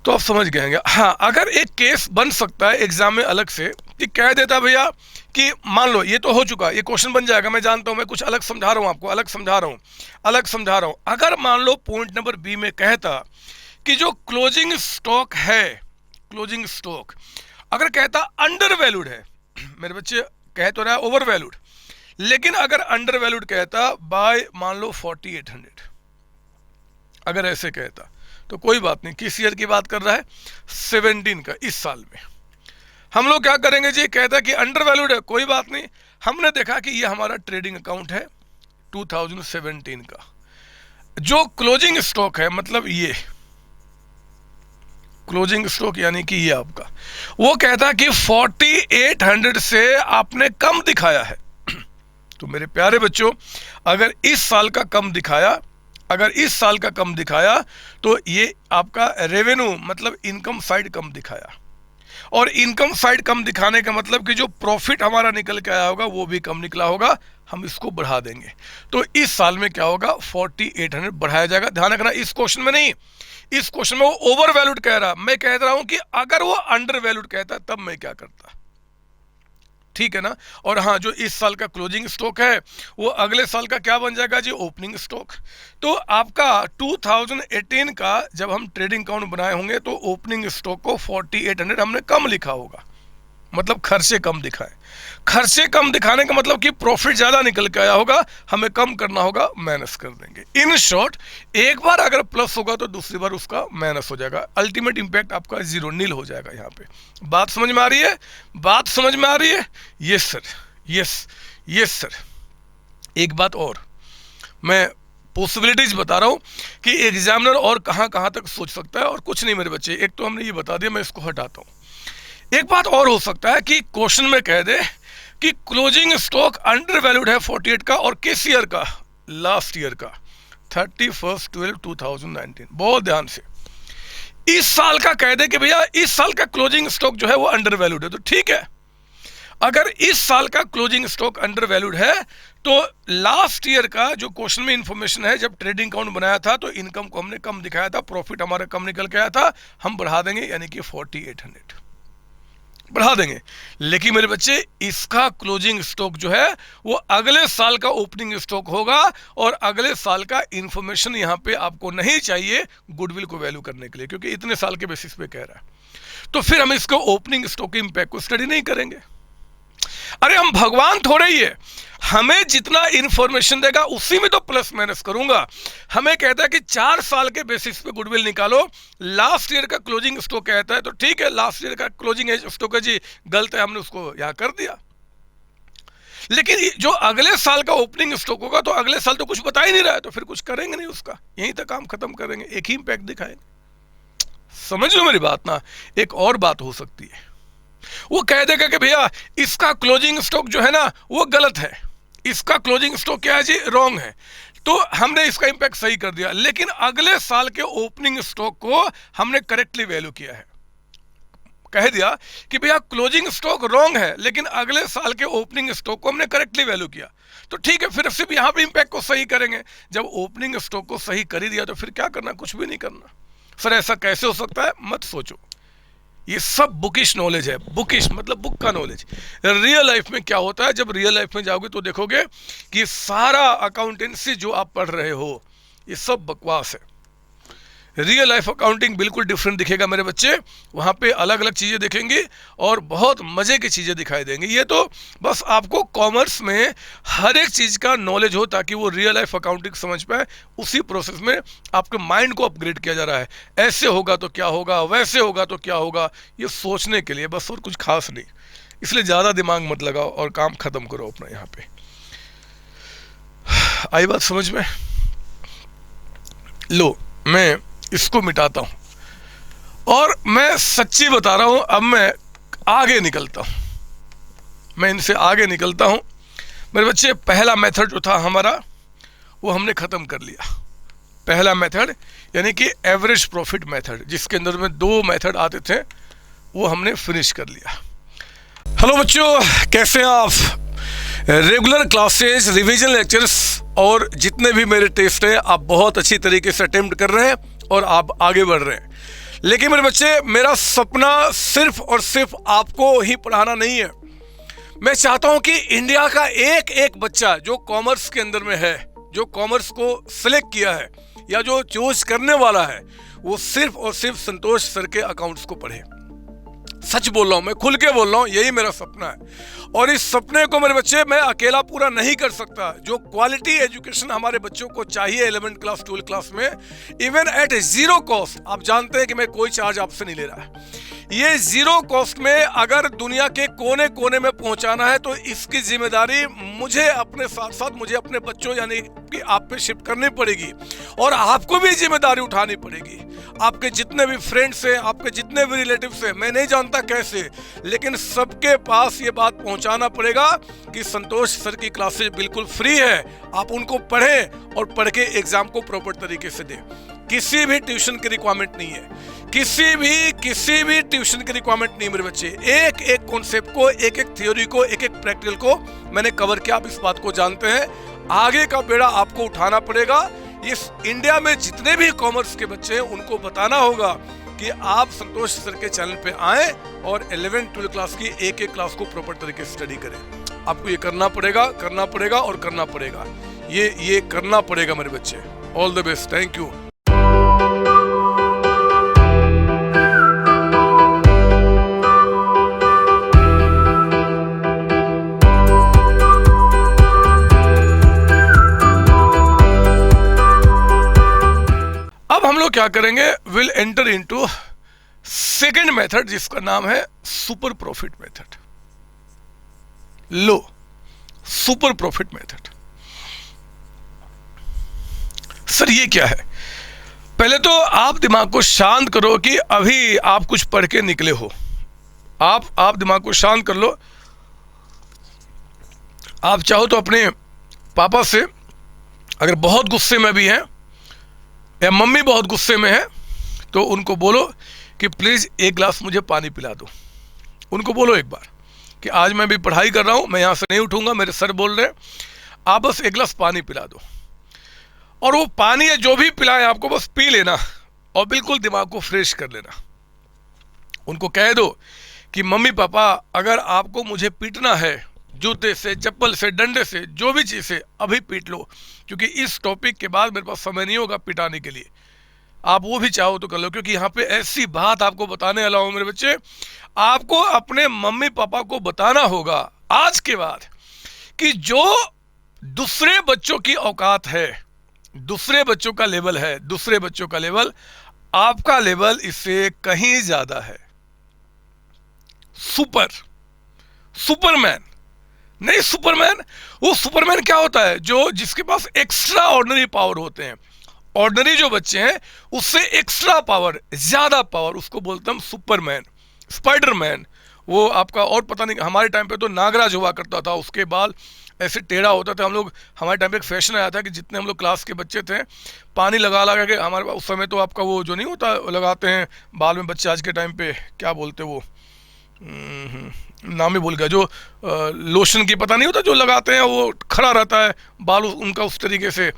तो आप समझ गए होंगे। हाँ, अगर एक केस बन सकता है एग्जाम में अलग से कि कह देता भैया कि मान लो ये तो हो चुका, ये क्वेश्चन बन जाएगा, मैं जानता हूं, मैं कुछ अलग समझा रहा हूं आपको, अलग समझा रहा हूं। अगर मान लो पॉइंट नंबर बी में कहता कि जो क्लोजिंग स्टॉक है, क्लोजिंग स्टॉक अगर कहता अंडर वैल्यूड है, मेरे बच्चे कह तो रहा है ओवर वैल्यूड, लेकिन अगर अंडर वैल्यूड कहता बाय मान लो 4800, अगर ऐसे कहता तो कोई बात नहीं। किस ईयर की बात कर रहा है? 17 का, इस साल में। हम लोग क्या करेंगे जी, कहता कि अंडर वैल्यूड है, कोई बात नहीं। हमने देखा कि ये हमारा ट्रेडिंग अकाउंट है 2017 का, जो क्लोजिंग स्टॉक है, मतलब ये क्लोजिंग स्टॉक यानी कि ये आपका, वो कहता कि 4800 से आपने कम दिखाया है। तो मेरे प्यारे बच्चों, अगर इस साल का कम दिखाया, अगर इस साल का कम दिखाया तो ये आपका रेवेन्यू मतलब इनकम साइड कम दिखाया, और इनकम साइड कम दिखाने का मतलब कि जो प्रॉफिट हमारा निकल के आया होगा वो भी कम निकला होगा, हम इसको बढ़ा देंगे। तो इस साल में क्या होगा, 4800 बढ़ाया जाएगा। ध्यान रखना, इस क्वेश्चन में नहीं, इस क्वेश्चन में वो ओवर वैल्यूड कह रहा, मैं कह रहा हूं कि अगर वो अंडर वैल्यूड कहता तब मैं क्या करता, ठीक है ना। और हाँ, जो इस साल का क्लोजिंग स्टॉक है वो अगले साल का क्या बन जाएगा जी, ओपनिंग स्टॉक। तो आपका 2018 का जब हम ट्रेडिंग अकाउंट बनाए होंगे तो ओपनिंग स्टॉक को 4800 हमने कम लिखा होगा, मतलब खर्चे कम दिखाए। खर्चे कम दिखाने का मतलब कि प्रॉफिट ज्यादा निकल के आया होगा, हमें कम करना होगा, माइनस कर देंगे। इन शॉर्ट, एक बार अगर प्लस होगा तो दूसरी बार उसका माइनस हो जाएगा, अल्टीमेट इंपैक्ट आपका जीरो, नील हो जाएगा। यहाँ पे बात समझ में आ रही है? बात समझ में आ रही है? Yes sir, yes yes sir. एक बात और मैं पॉसिबिलिटीज बता रहा हूं कि एग्जामिनर और कहां कहां तक सोच सकता है, और कुछ नहीं मेरे बच्चे, एक तो हमने ये बता दिया, मैं इसको हटाता हूं। एक बात और हो सकता है कि क्वेश्चन में कह दे कि क्लोजिंग स्टॉक अंडर वैल्यूड है 48 का, और किस ईयर का, लास्ट ईयर का 31/12/2019। बहुत ध्यान से, इस साल का कह दे कि भैया इस साल का क्लोजिंग स्टॉक जो है वो अंडर वैल्यूड है, तो ठीक है। अगर इस साल का क्लोजिंग स्टॉक अंडर वैल्यूड है तो लास्ट ईयर का जो क्वेश्चन में इंफॉर्मेशन है, जब ट्रेडिंग अकाउंट बनाया था तो इनकम को हमने कम दिखाया था, प्रॉफिट हमारा कम निकल के आया था, हम बढ़ा देंगे, यानी कि 4800 बढ़ा देंगे। लेकिन मेरे बच्चे, इसका क्लोजिंग स्टॉक जो है वो अगले साल का ओपनिंग स्टॉक होगा, और अगले साल का इंफॉर्मेशन यहाँ पे आपको नहीं चाहिए गुडविल को वैल्यू करने के लिए, क्योंकि इतने साल के बेसिस पे कह रहा है। तो फिर हम इसको ओपनिंग स्टॉक के इंपैक्ट को स्टडी नहीं करेंगे। अरे हम भगवान थोड़े ही है, हमें जितना इंफॉर्मेशन देगा उसी में तो प्लस माइनस करूंगा। हमें कहता है कि 4 साल के बेसिस पे गुडविल निकालो, लास्ट ईयर का क्लोजिंग स्टॉक कहता है तो ठीक है, लास्ट ईयर का क्लोजिंग स्टॉक है जी, गलत है, हमने उसको यहां कर दिया। लेकिन जो अगले साल का ओपनिंग स्टॉक होगा तो अगले साल तो कुछ बता ही नहीं रहा है, तो फिर कुछ करेंगे नहीं उसका, यहीं तक काम खत्म करेंगे, एक ही इंपैक्ट दिखाएंगे। समझ लो मेरी बात ना। एक और बात हो सकती है, वो कह देगा कि भैया इसका क्लोजिंग स्टॉक जो है ना वो गलत है, इसका क्लोजिंग स्टॉक क्या है जी, रॉन्ग है, तो हमने इसका इंपैक्ट सही कर दिया। लेकिन अगले साल के ओपनिंग स्टॉक को हमने करेक्टली वैल्यू किया है, कह दिया कि भैया क्लोजिंग स्टॉक रॉन्ग है लेकिन अगले साल के ओपनिंग स्टॉक को हमने करेक्टली वैल्यू किया, तो ठीक है, फिर सिर्फ यहां पे इंपैक्ट को सही करेंगे। जब ओपनिंग स्टॉक को सही कर ही दिया तो फिर क्या करना, कुछ भी नहीं करना। सर ऐसा कैसे हो सकता है, मत सोचो, ये सब बुकिश नॉलेज है। बुकिश मतलब बुक का नॉलेज। रियल लाइफ में क्या होता है, जब रियल लाइफ में जाओगे तो देखोगे कि सारा अकाउंटेंसी जो आप पढ़ रहे हो ये सब बकवास है। रियल लाइफ अकाउंटिंग बिल्कुल डिफरेंट दिखेगा मेरे बच्चे, वहाँ पे अलग अलग चीज़ें दिखेंगी और बहुत मज़े की चीज़ें दिखाई देंगी। ये तो बस आपको कॉमर्स में हर एक चीज़ का नॉलेज हो ताकि वो रियल लाइफ अकाउंटिंग समझ पाए, उसी प्रोसेस में आपके माइंड को अपग्रेड किया जा रहा है। ऐसे होगा तो क्या होगा, वैसे होगा तो क्या होगा, ये सोचने के लिए बस, और कुछ खास नहीं। इसलिए ज़्यादा दिमाग मत लगाओ और काम ख़त्म करो अपना। यहाँ पे आई बात समझ में? लो, मैं इसको मिटाता हूं और मैं सच्ची बता रहा हूं, अब मैं आगे निकलता हूं, मैं इनसे आगे निकलता हूं। मेरे बच्चे, पहला मेथड जो था हमारा वो हमने खत्म कर लिया। पहला मेथड यानी कि एवरेज प्रॉफिट मेथड, जिसके अंदर में 2 मेथड आते थे, वो हमने फिनिश कर लिया। हेलो बच्चों, कैसे हैं आप? रेगुलर क्लासेस, रिवीजन लेक्चर्स और जितने भी मेरे टेस्ट हैं आप बहुत अच्छी तरीके से अटेम्प्ट कर रहे हैं और आप आगे बढ़ रहे हैं। लेकिन मेरे बच्चे, मेरा सपना सिर्फ और सिर्फ आपको ही पढ़ाना नहीं है। मैं चाहता हूं कि इंडिया का एक एक बच्चा जो कॉमर्स के अंदर में है, जो कॉमर्स को सिलेक्ट किया है या जो चूज करने वाला है, वो सिर्फ और सिर्फ संतोष सर के अकाउंट्स को पढ़े। सच बोल रहा हूं, मैं खुल के बोल रहा हूं, यही मेरा सपना है। और इस सपने को मेरे बच्चे मैं अकेला पूरा नहीं कर सकता। जो क्वालिटी एजुकेशन हमारे बच्चों को चाहिए 11th क्लास 12th क्लास में, इवन एट जीरो कॉस्ट, आप जानते हैं कि मैं कोई चार्ज आपसे नहीं ले रहा है, ये जीरो कॉस्ट में अगर दुनिया के कोने कोने में पहुंचाना है तो इसकी जिम्मेदारी मुझे अपने साथ साथ मुझे अपने बच्चों यानी कि आप पे शिफ्ट करनी पड़ेगी। और आपको भी जिम्मेदारी उठानी पड़ेगी। आपके जितने भी फ्रेंड्स हैं, आपके जितने भी रिलेटिव्स हैं, मैं नहीं जानता कैसे, लेकिन सबके पास ये बात पहुंचाना पड़ेगा कि संतोष सर की क्लासेस बिल्कुल फ्री है, आप उनको पढ़ें और पढ़ के एग्जाम को प्रॉपर तरीके से दें। किसी भी ट्यूशन की रिक्वायरमेंट नहीं है, किसी भी ट्यूशन की रिक्वायरमेंट नहीं मेरे बच्चे। एक एक कॉन्सेप्ट को, एक एक थ्योरी को, एक एक प्रैक्टिकल को मैंने कवर किया। आप इस बात को जानते हैं, आगे का बेड़ा आपको उठाना पड़ेगा। इस इंडिया में जितने भी कॉमर्स के बच्चे हैं उनको बताना होगा कि आप संतोष सर के चैनल पे आएं और 11th 12th क्लास की एक एक क्लास को प्रॉपर तरीके से स्टडी करें। आपको ये करना पड़ेगा और करना पड़ेगा, ये करना पड़ेगा मेरे बच्चे। All the best, thank you. अब हम लोग क्या करेंगे, will enter into second method जिसका नाम है सुपर प्रॉफिट मेथड। लो, सुपर प्रॉफिट मेथड। सर ये क्या है? पहले तो आप दिमाग को शांत करो कि अभी आप कुछ पढ़ के निकले हो। आप दिमाग को शांत कर लो। आप चाहो तो अपने पापा से, अगर बहुत गुस्से में भी हैं या मम्मी बहुत गुस्से में है, तो उनको बोलो कि प्लीज़ एक गिलास मुझे पानी पिला दो। उनको बोलो एक बार कि आज मैं भी पढ़ाई कर रहा हूँ, मैं यहाँ से नहीं उठूँगा, मेरे सर बोल रहे हैं, आप बस एक गिलास पानी पिला दो। और वो पानी या जो भी पिलाएं आपको बस पी लेना और बिल्कुल दिमाग को फ्रेश कर लेना। उनको कह दो कि मम्मी पापा, अगर आपको मुझे पीटना है जूते से, चप्पल से, डंडे से, जो भी चीज़ से, अभी पीट लो, क्योंकि इस टॉपिक के बाद मेरे पास समय नहीं होगा पिटाने के लिए। आप वो भी चाहो तो कर लो, क्योंकि यहाँ पे ऐसी बात आपको बताने वाला हूँ मेरे बच्चे। आपको अपने मम्मी पापा को बताना होगा आज के बाद कि जो दूसरे बच्चों की औकात है, दूसरे बच्चों का लेवल है, दूसरे बच्चों का लेवल, आपका लेवल इससे कहीं ज्यादा है। सुपरमैन नहीं, सुपरमैन, वो सुपरमैन क्या होता है? जिसके पास एक्स्ट्रा ऑर्डिनरी पावर होते हैं। ऑर्डिनरी जो बच्चे हैं उससे एक्स्ट्रा पावर, ज्यादा पावर, उसको बोलते हैं सुपरमैन, स्पाइडरमैन। वो आपका, और पता नहीं, हमारे टाइम पे तो नागराज हुआ करता था, उसके बाल ऐसे टेढ़ा होता था। हम लोग, हमारे टाइम पे एक फैशन आया था कि जितने हम लोग क्लास के बच्चे थे, पानी लगा लगा के, हमारे उस समय तो आपका वो जो नहीं होता लगाते हैं बाल में बच्चे, आज के टाइम पे क्या बोलते वो, नाम ही भूल गया, जो लोशन की पता नहीं होता जो लगाते हैं, वो खड़ा रहता है बाल उनका, उस तरीके से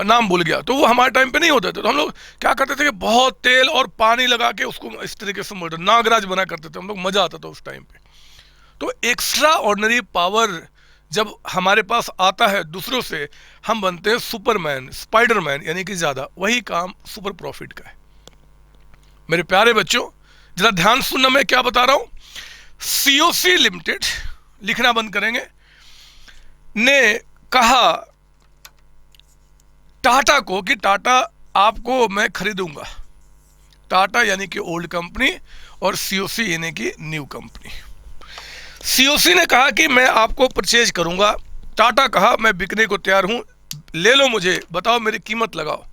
नाम भूल गया। तो वो हमारे टाइम पे नहीं होते थे। तो हम लोग क्या करते थे कि बहुत तेल और पानी लगा के उसको इस तरीके से नागराज बना करते थे हम लोग, मजा आता था उस टाइम पे। तो एक्स्ट्रा ऑर्डिनरी पावर जब हमारे पास आता है दूसरों से, हम बनते हैं सुपरमैन, स्पाइडरमैन, यानी कि ज्यादा। वही काम सुपर प्रॉफिट का है। मेरे प्यारे बच्चों, जरा ध्यान सुनना मैं क्या बता रहा हूं। COC लिमिटेड, लिखना बंद करेंगे, ने कहा टाटा को कि टाटा आपको मैं खरीदूंगा। टाटा यानी कि ओल्ड कंपनी और COC यानी कि न्यू कंपनी। COC ने कहा कि मैं आपको परचेज करूंगा। टाटा कहा मैं बिकने को तैयार हूं, ले लो मुझे, बताओ मेरी कीमत लगाओ।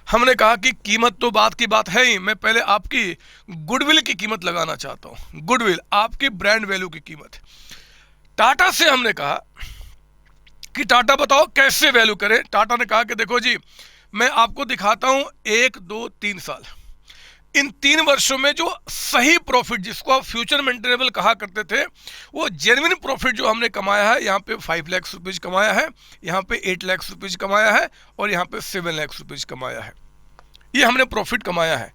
हमने कहा कि कीमत तो बात की बात है ही, मैं पहले आपकी गुडविल की कीमत लगाना चाहता हूं। गुडविल, आपकी ब्रांड वैल्यू की कीमत। टाटा से हमने कहा कि टाटा बताओ कैसे वैल्यू करें। टाटा ने कहा कि देखो जी, मैं आपको दिखाता हूं 1, 2, 3 साल, इन 3 वर्षों में जो सही प्रॉफिट, जिसको आप फ्यूचर मेंटेनेबल कहा करते थे, वो जेन्युइन प्रॉफिट जो हमने कमाया है, यहाँ पे 5 लाख रुपीज कमाया है, यहाँ पे 8 लाख रुपीज कमाया है और यहाँ पे 7 लाख रुपीज कमाया है। ये हमने प्रॉफिट कमाया है।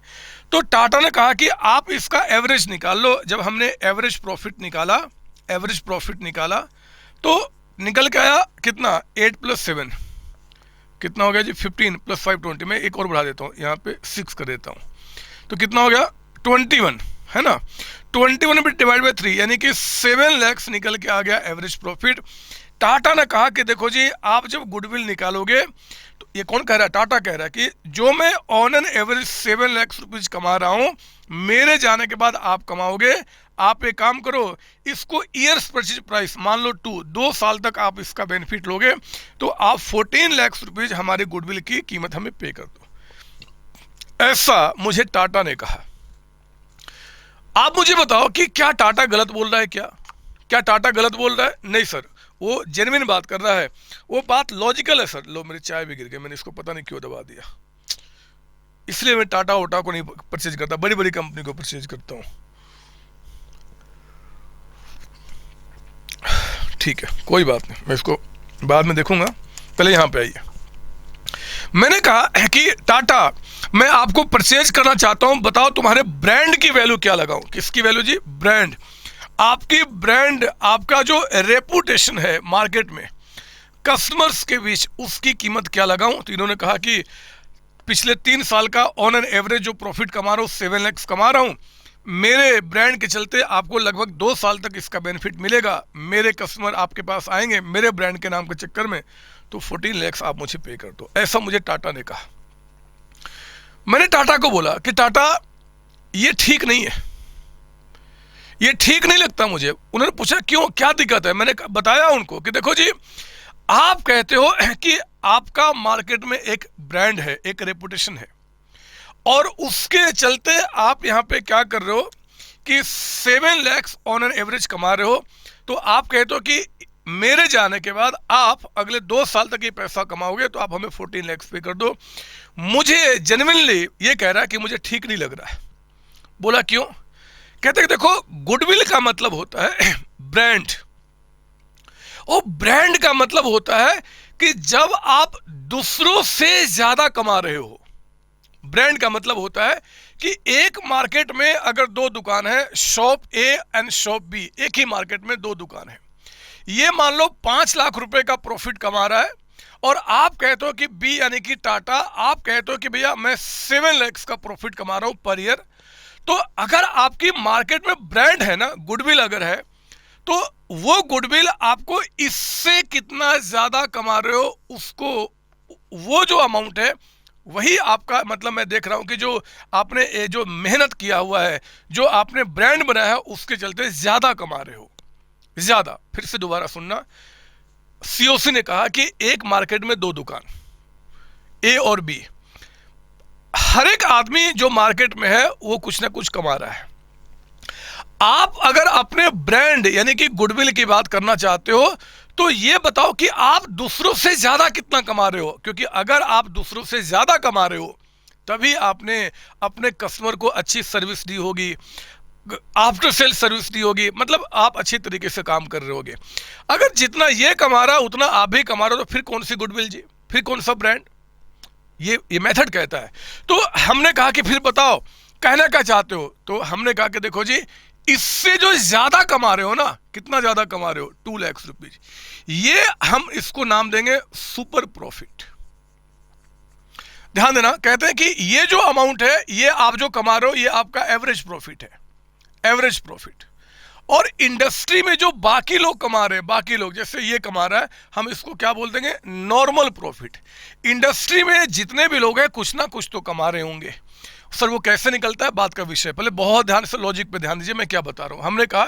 तो टाटा ने कहा कि आप इसका एवरेज निकाल लो। जब हमने एवरेज प्रॉफिट निकाला तो निकल के आया कितना, 8 + 7 कितना हो गया जी, 15 + 5 20। मैं एक और बढ़ा देता हूँ, यहाँ पे 6 कर देता हूँ, तो कितना हो गया, 21, है ना। 21 डिवाइड बाई 3 यानी कि 7 लाख निकल के आ गया एवरेज प्रॉफिट। टाटा ने कहा कि देखो जी, आप जब गुडविल निकालोगे, तो ये कौन कह रहा है? टाटा कह रहा है कि जो मैं on an average 7 lakh rupees कमा रहा हूं, मेरे जाने के बाद आप कमाओगे। आप एक काम करो, इसको ईयर्स परचेज प्राइस मान लो 2 साल तक आप इसका बेनिफिट लोगे, तो आप 14 लाख रुपीज हमारे गुडविल की कीमत हमें पे कर दो। ऐसा मुझे टाटा ने कहा। आप मुझे बताओ कि क्या टाटा गलत बोल रहा है? क्या टाटा गलत बोल रहा है? नहीं सर, वो जेन्युइन बात कर रहा है, वो बात लॉजिकल है सर। लो, मेरी चाय भी गिर गई, मैंने इसको पता नहीं क्यों दबा दिया। इसलिए मैं टाटा ओटा को नहीं परचेज करता, बड़ी बड़ी कंपनी को परचेज करता हूं। ठीक है, कोई बात नहीं, मैं इसको बाद में देखूंगा, पहले यहां पे आइए। मैंने कहा है कि टाटा, मैं आपको परचेज करना चाहता हूं, बताओ तुम्हारे ब्रांड की वैल्यू क्या लगाऊं? किसकी वैल्यू जी? ब्रांड। आपकी ब्रांड, आपका जो रेपुटेशन है मार्केट में कस्टमर्स के बीच, उसकी कीमत क्या लगाऊं? तो इन्होंने कहा कि पिछले 3 साल का ऑन एन एवरेज जो प्रॉफिट कमा रहा हूं, 7 लाख कमा रहा हूं, मेरे ब्रांड के चलते आपको लगभग 2 साल तक इसका बेनिफिट मिलेगा। मेरे कस्टमर आपके पास आएंगे मेरे ब्रांड के नाम के चक्कर में, तो 14 लाख आप मुझे पे कर दो। ऐसा मुझे टाटा ने कहा। मैंने टाटा को बोला कि टाटा, ये ठीक नहीं है, ये ठीक नहीं लगता मुझे। उन्होंने पूछा क्यों, क्या दिक्कत है? मैंने बताया उनको कि देखो जी, आप कहते हो कि आपका मार्केट में एक ब्रांड है, एक रेपुटेशन है, और उसके चलते आप यहां पे क्या कर रहे हो कि 7 लाख ऑन एन एवरेज कमा रहे हो, तो आप कहते हो कि मेरे जाने के बाद आप अगले 2 साल तक ये पैसा कमाओगे, तो आप हमें 14 लाख पे कर दो। मुझे जेन्युइनली ये कह रहा है कि मुझे ठीक नहीं लग रहा है। बोला क्यों? कहते हैं देखो, गुडविल का मतलब होता है ब्रांड, और ब्रांड का मतलब होता है कि जब आप दूसरों से ज्यादा कमा रहे हो। ब्रांड का मतलब होता है कि एक मार्केट में अगर 2 दुकान है, shop A and shop B, एक ही मार्केट में 2 दुकान है, ये मान लो 5 लाख रुपए का प्रॉफिट कमा रहा है, और आप कहते हो कि बी यानी कि टाटा, आप कहते हो कि भैया मैं 7 लाख का प्रॉफिट कमा रहा हूं पर ईयर। तो अगर आपकी मार्केट में ब्रांड है ना, गुडविल अगर है, तो वो गुडविल आपको इससे कितना ज्यादा कमा रहे हो, उसको वो जो अमाउंट है वही आपका, मतलब मैं देख रहा हूं कि जो आपने जो मेहनत किया हुआ है, जो आपने ब्रांड बनाया है, उसके चलते ज्यादा कमा रहे हो, ज्यादा। फिर से दोबारा सुनना, सीओसी ने कहा कि एक मार्केट में 2 दुकान ए और बी, हर एक आदमी जो मार्केट में है वो कुछ ना कुछ कमा रहा है। आप अगर अपने ब्रांड यानी कि गुडविल की बात करना चाहते हो, तो ये बताओ कि आप दूसरों से ज्यादा कितना कमा रहे हो, क्योंकि अगर आप दूसरों से ज्यादा कमा रहे हो तभी आपने अपने कस्टमर को अच्छी सर्विस दी होगी, आफ्टर सेल सर्विस दी होगी, मतलब आप अच्छी तरीके से काम कर रहे होगे। अगर जितना ये कमा रहा उतना आप भी कमा रहे हो, तो फिर कौन सी गुडविल जी, फिर कौन सा ब्रांड? ये मेथड कहता है। तो हमने कहा कि फिर बताओ कहना क्या चाहते हो? तो हमने कहा कि देखो जी, इससे जो ज्यादा कमा रहे हो ना, कितना ज्यादा कमा रहे हो, 2 लाख रुपीज, ये हम इसको नाम देंगे सुपर प्रॉफिट। ध्यान देना, कहते हैं कि ये जो अमाउंट है, ये आप जो कमा रहे हो, ये आपका एवरेज प्रॉफिट है, एवरेज प्रॉफिट। और इंडस्ट्री में जो बाकी लोग कमा रहे हैं, बाकी लोग जैसे ये कमा रहा है, हम इसको क्या बोल देंगे? Normal profit. इंडस्ट्री में जितने भी लोग हैं कुछ ना कुछ तो कमा रहे होंगे। सर वो कैसे निकलता है, बात का विषय, पहले बहुत ध्यान से लॉजिक पे ध्यान दीजिए मैं क्या बता रहा हूं। हमने कहा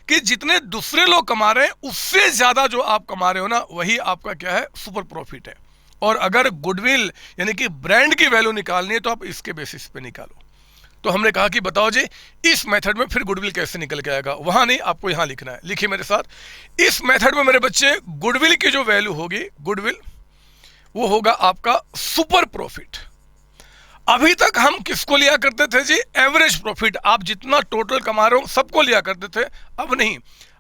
कि जितने दूसरे लोग कमा रहे हैं उससे ज्यादा जो आप कमा रहे हो ना, वही आपका क्या है? सुपर प्रॉफिट है। और अगर गुडविल यानी कि ब्रांड की वैल्यू निकालनी है, तो आप इसके बेसिस पे निकालो। तो हमने कहा कि बताओ जी, इस मेथड में फिर गुडविल कैसे निकल के आएगा? वहां नहीं, आपको यहां लिखना है। लिखिए मेरे साथ, इस मेथड में मेरे बच्चे, गुडविल की जो वैल्यू होगी, गुडविल वो होगा आपका सुपर प्रॉफिट। अभी तक हम किसको लिया करते थे जी? Average profit. आप जितना टोटल कमा रहे हो सबको लिया करते थे, अब नहीं,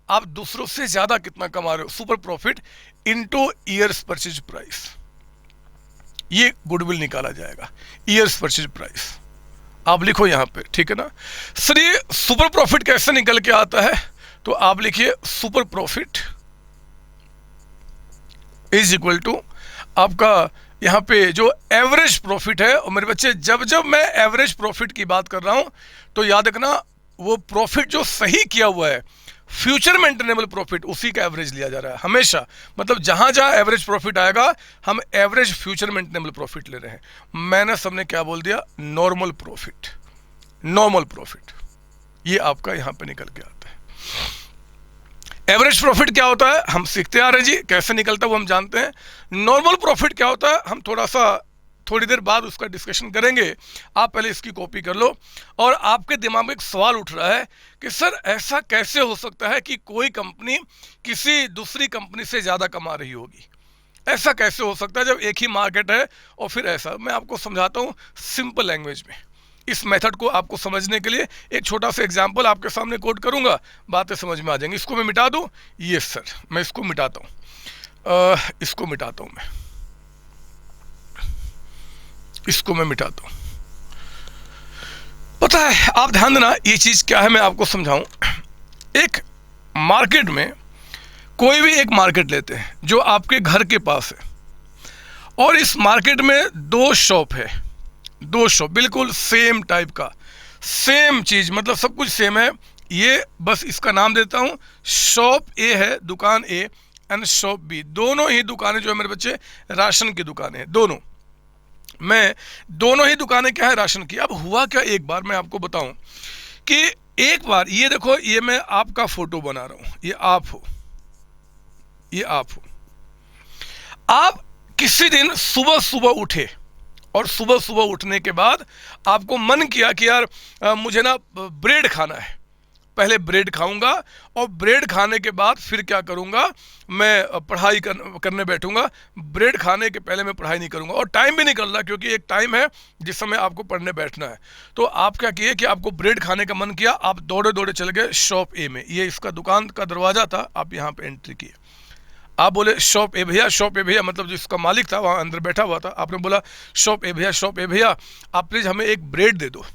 आप दूसरों से ज्यादा कितना कमा रहे हो, super profit into years purchase price, ये गुडविल निकाला जाएगा। ईयर्स परचेज प्राइस आप लिखो यहां पे, ठीक है ना सर? ये सुपर प्रॉफिट कैसे निकल के आता है? तो आप लिखिए super profit is equal to आपका यहां पे जो एवरेज प्रॉफिट है। और मेरे बच्चे, जब जब मैं एवरेज प्रॉफिट की बात कर रहा हूं तो याद रखना, वो प्रॉफिट जो सही किया हुआ है, फ्यूचर मेंटेनेबल प्रॉफिट, उसी का एवरेज लिया जा रहा है हमेशा। मतलब जहां जहां एवरेज प्रॉफिट आएगा हम एवरेज फ्यूचर मेंटेनेबल प्रॉफिट ले रहे हैं। माइनस हमने क्या बोल दिया, नॉर्मल प्रॉफिट। नॉर्मल प्रॉफिट ये आपका यहां पे निकल के आता है। एवरेज प्रॉफिट क्या होता है हम सीखते आ रहे हैं जी, कैसे निकलता है वो हम जानते हैं। नॉर्मल प्रॉफिट क्या होता है हम थोड़ी देर बाद उसका डिस्कशन करेंगे। आप पहले इसकी कॉपी कर लो। और आपके दिमाग में एक सवाल उठ रहा है कि सर ऐसा कैसे हो सकता है कि कोई कंपनी किसी दूसरी कंपनी से ज़्यादा कमा रही होगी, ऐसा कैसे हो सकता है जब एक ही मार्केट है। और फिर ऐसा मैं आपको समझाता हूँ सिंपल लैंग्वेज में। इस मेथड को आपको समझने के लिए एक छोटा सा एग्जाम्पल आपके सामने कोट करूंगा, बातें समझ में आ जाएंगी। इसको मैं मिटा दूं, यस सर मैं इसको मिटाता हूँ, इसको मिटाता हूँ, मैं इसको मैं मिटाता हूं। पता है आप ध्यान देना ये चीज क्या है मैं आपको समझाऊं। एक मार्केट में कोई भी एक मार्केट लेते हैं जो आपके घर के पास है, और इस मार्केट में दो शॉप है, दो शॉप बिल्कुल सेम टाइप का, सेम चीज, मतलब सब कुछ सेम है। ये बस इसका नाम देता हूं, शॉप ए है, दुकान ए, एंड शॉप बी। दोनों ही दुकानें जो है मेरे बच्चे राशन की दुकानें हैं, दोनों ही दुकानें क्या है, राशन की। अब हुआ क्या, एक बार मैं आपको बताऊं कि एक बार ये देखो, ये मैं आपका फोटो बना रहा हूं, ये आप हो, ये आप हो। आप किसी दिन सुबह सुबह उठे, और सुबह सुबह उठने के बाद आपको मन किया कि यार मुझे ना ब्रेड खाना है, पहले ब्रेड खाऊंगा, और ब्रेड खाने के बाद फिर क्या करूंगा, मैं पढ़ाई करने बैठूंगा। ब्रेड खाने के पहले मैं पढ़ाई नहीं करूंगा, और टाइम भी नहीं कर रहा क्योंकि एक टाइम है जिस समय आपको पढ़ने बैठना है। तो आप क्या किए कि आपको ब्रेड खाने का मन किया, आप दौड़े दौड़े चले गए शॉप ए में। ये इसका दुकान का दरवाजा था, आप यहाँ पे एंट्री किए। आप बोले शॉप ए भैया, शॉप ए भैया, मतलब जिसका मालिक था वहाँ अंदर बैठा हुआ था। आपने बोला शॉप ए भैया, शॉप ए भैया, आप प्लीज़ हमें एक ब्रेड दे दो,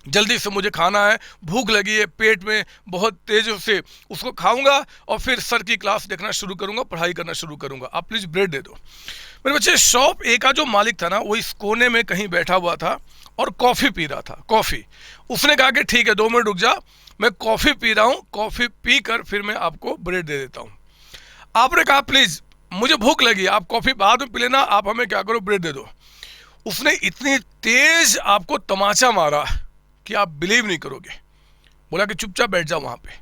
जल्दी से मुझे खाना है, भूख लगी है, पेट में बहुत तेज से उसको खाऊंगा और फिर सर की क्लास देखना शुरू करूंगा, पढ़ाई करना शुरू करूंगा, आप प्लीज़ ब्रेड दे दो। मेरे बच्चे शॉप ए का जो मालिक था ना, वो इस कोने में कहीं बैठा हुआ था और कॉफ़ी पी रहा था, कॉफ़ी। उसने कहा कि ठीक है 2 मिनट रुक जा, मैं कॉफ़ी पी रहा हूँ, कॉफ़ी पी कर फिर मैं आपको ब्रेड दे देता हूँ। आपने कहा प्लीज़ मुझे भूख लगी, आप कॉफ़ी बाद में पी लेना, आप हमें क्या करो, ब्रेड दे दो। उसने इतनी तेज आपको तमाचा मारा कि आप बिलीव नहीं करोगे। बोला कि चुपचाप बैठ जाओ वहां पे,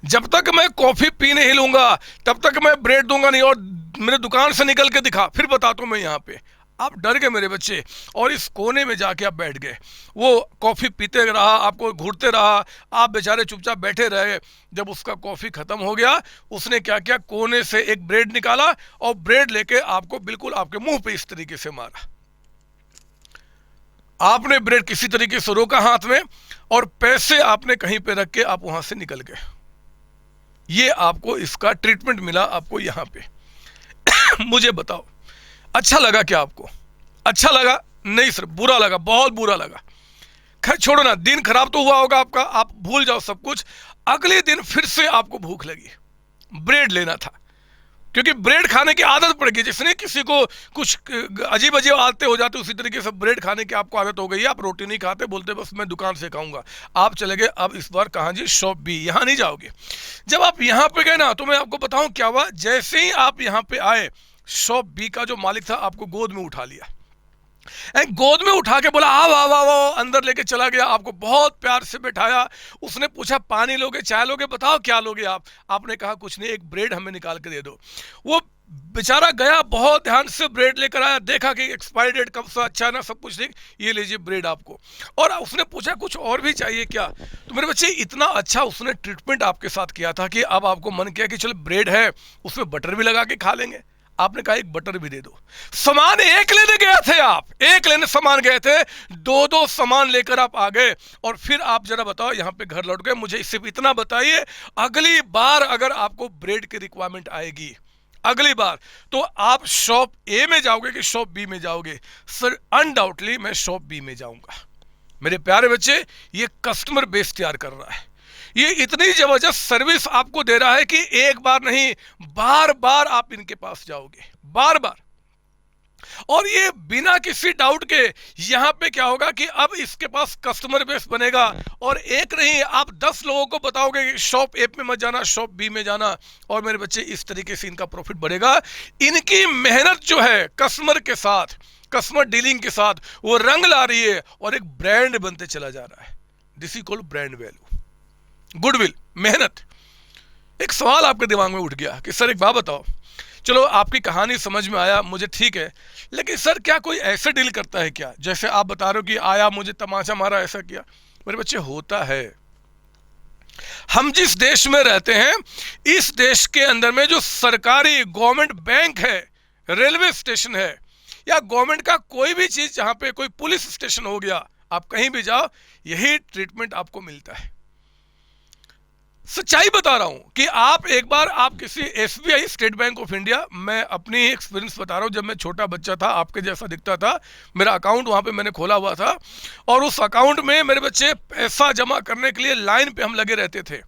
जब तक मैं कॉफी पी नहीं लूंगा तब तक मैं ब्रेड दूंगा नहीं, और मेरे दुकान से निकल के दिखा, फिर बताता हूं मैं यहाँ पे। आप डर गए मेरे बच्चे, और इस कोने में जाके आप बैठ गए। वो कॉफी पीते रहा, आपको घूरते रहा, आप बेचारे चुपचाप बैठे रहे। जब उसका कॉफी खत्म हो गया, उसने क्या किया, कोने से एक ब्रेड निकाला और ब्रेड लेके आपको बिल्कुल आपके मुंह पे इस तरीके से मारा। आपने ब्रेड किसी तरीके से रोका हाथ में, और पैसे आपने कहीं पे रख के आप वहां से निकल गए। ये आपको इसका ट्रीटमेंट मिला आपको यहां पे। मुझे बताओ अच्छा लगा क्या आपको? अच्छा लगा? नहीं सर बुरा लगा, बहुत बुरा लगा। खैर छोड़ो ना, दिन खराब तो हुआ होगा आपका, आप भूल जाओ सब कुछ। अगले दिन फिर से आपको भूख लगी, ब्रेड लेना था, क्योंकि ब्रेड खाने की आदत पड़ गई। जिसने किसी को कुछ अजीब अजीब आदतें हो जाती, उसी तरीके से ब्रेड खाने की आपको आदत हो गई है। आप रोटी नहीं खाते, बोलते बस मैं दुकान से खाऊंगा। आप चले गए, अब इस बार कहाँ जी, शॉप बी, यहाँ नहीं जाओगे। जब आप यहाँ पे गए ना, तो मैं आपको बताऊं क्या हुआ। जैसे ही आप यहाँ पे आए, शॉप बी का जो मालिक था आपको गोद में उठा लिया, गोद में उठा के बोला आओ आओ आओ, अंदर लेके चला गया, आपको बहुत प्यार से बैठाया। उसने पूछा पानी लोगे, चाय लोगे, बताओ क्या लोगे आप? आपने कहा कुछ नहीं, एक ब्रेड हमें निकाल के दे दो। वो बेचारा गया, बहुत ध्यान से ब्रेड लेकर आया, देखा कि एक्सपायरी डेट कब से अच्छा ना, सब कुछ ठीक, ये लीजिए ब्रेड आपको। और उसने पूछा कुछ और भी चाहिए क्या? तो मेरे बच्चे इतना अच्छा उसने ट्रीटमेंट आपके साथ किया था कि अब आपको मन किया कि चलो ब्रेड है, उसमें बटर भी लगा के खा लेंगे। आपने कहा एक बटर भी दे दो। सामान एक लेने गए थे आप, एक लेने सामान गए थे, दो सामान लेकर आप आ गए। और फिर आप जरा बताओ, यहाँ पे घर लौट गए। मुझे सिर्फ इतना बताइए, अगली बार अगर आपको ब्रेड की रिक्वायरमेंट आएगी, अगली बार, तो आप शॉप ए में जाओगे कि शॉप बी में जाओगे? सर अनडाउटली मैं शॉप बी में जाऊंगा। मेरे प्यारे बच्चे, ये कस्टमर बेस तैयार कर रहा है। ये इतनी जबरदस्त सर्विस आपको दे रहा है कि एक बार नहीं, बार बार आप इनके पास जाओगे, बार बार। और ये बिना किसी डाउट के यहां पे क्या होगा कि अब इसके पास कस्टमर बेस बनेगा, और एक नहीं आप 10 लोगों को बताओगे कि शॉप ए में मत जाना, शॉप बी में जाना, और मेरे बच्चे इस तरीके से इनका प्रॉफिट बढ़ेगा। इनकी मेहनत जो है कस्टमर के साथ, कस्टमर डीलिंग के साथ, वो रंग ला रही है और एक ब्रांड बनते चला जा रहा है। This is called brand value, goodwill, मेहनत। एक सवाल आपके दिमाग में उठ गया कि सर एक बात बताओ, चलो आपकी कहानी समझ में आया मुझे, ठीक है, लेकिन सर क्या कोई ऐसे डील करता है क्या, जैसे आप बता रहे हो कि आया मुझे तमाचा मारा ऐसा किया? मेरे बच्चे होता है। हम जिस देश में रहते हैं, इस देश के अंदर में जो सरकारी गवर्नमेंट बैंक है, रेलवे स्टेशन है, या गवर्नमेंट का कोई भी चीज, जहां पे कोई पुलिस स्टेशन हो गया, आप कहीं भी जाओ यही ट्रीटमेंट आपको मिलता है। सच्चाई बता रहा हूं कि आप एक बार आप किसी SBI, state bank of India, मैं अपनी एक्सपीरियंस बता रहा हूं, जब मैं छोटा बच्चा था आपके जैसा दिखता था, मेरा अकाउंट वहां पे मैंने खोला हुआ था, और उस अकाउंट में मेरे बच्चे पैसा जमा करने के लिए लाइन पे हम लगे रहते थे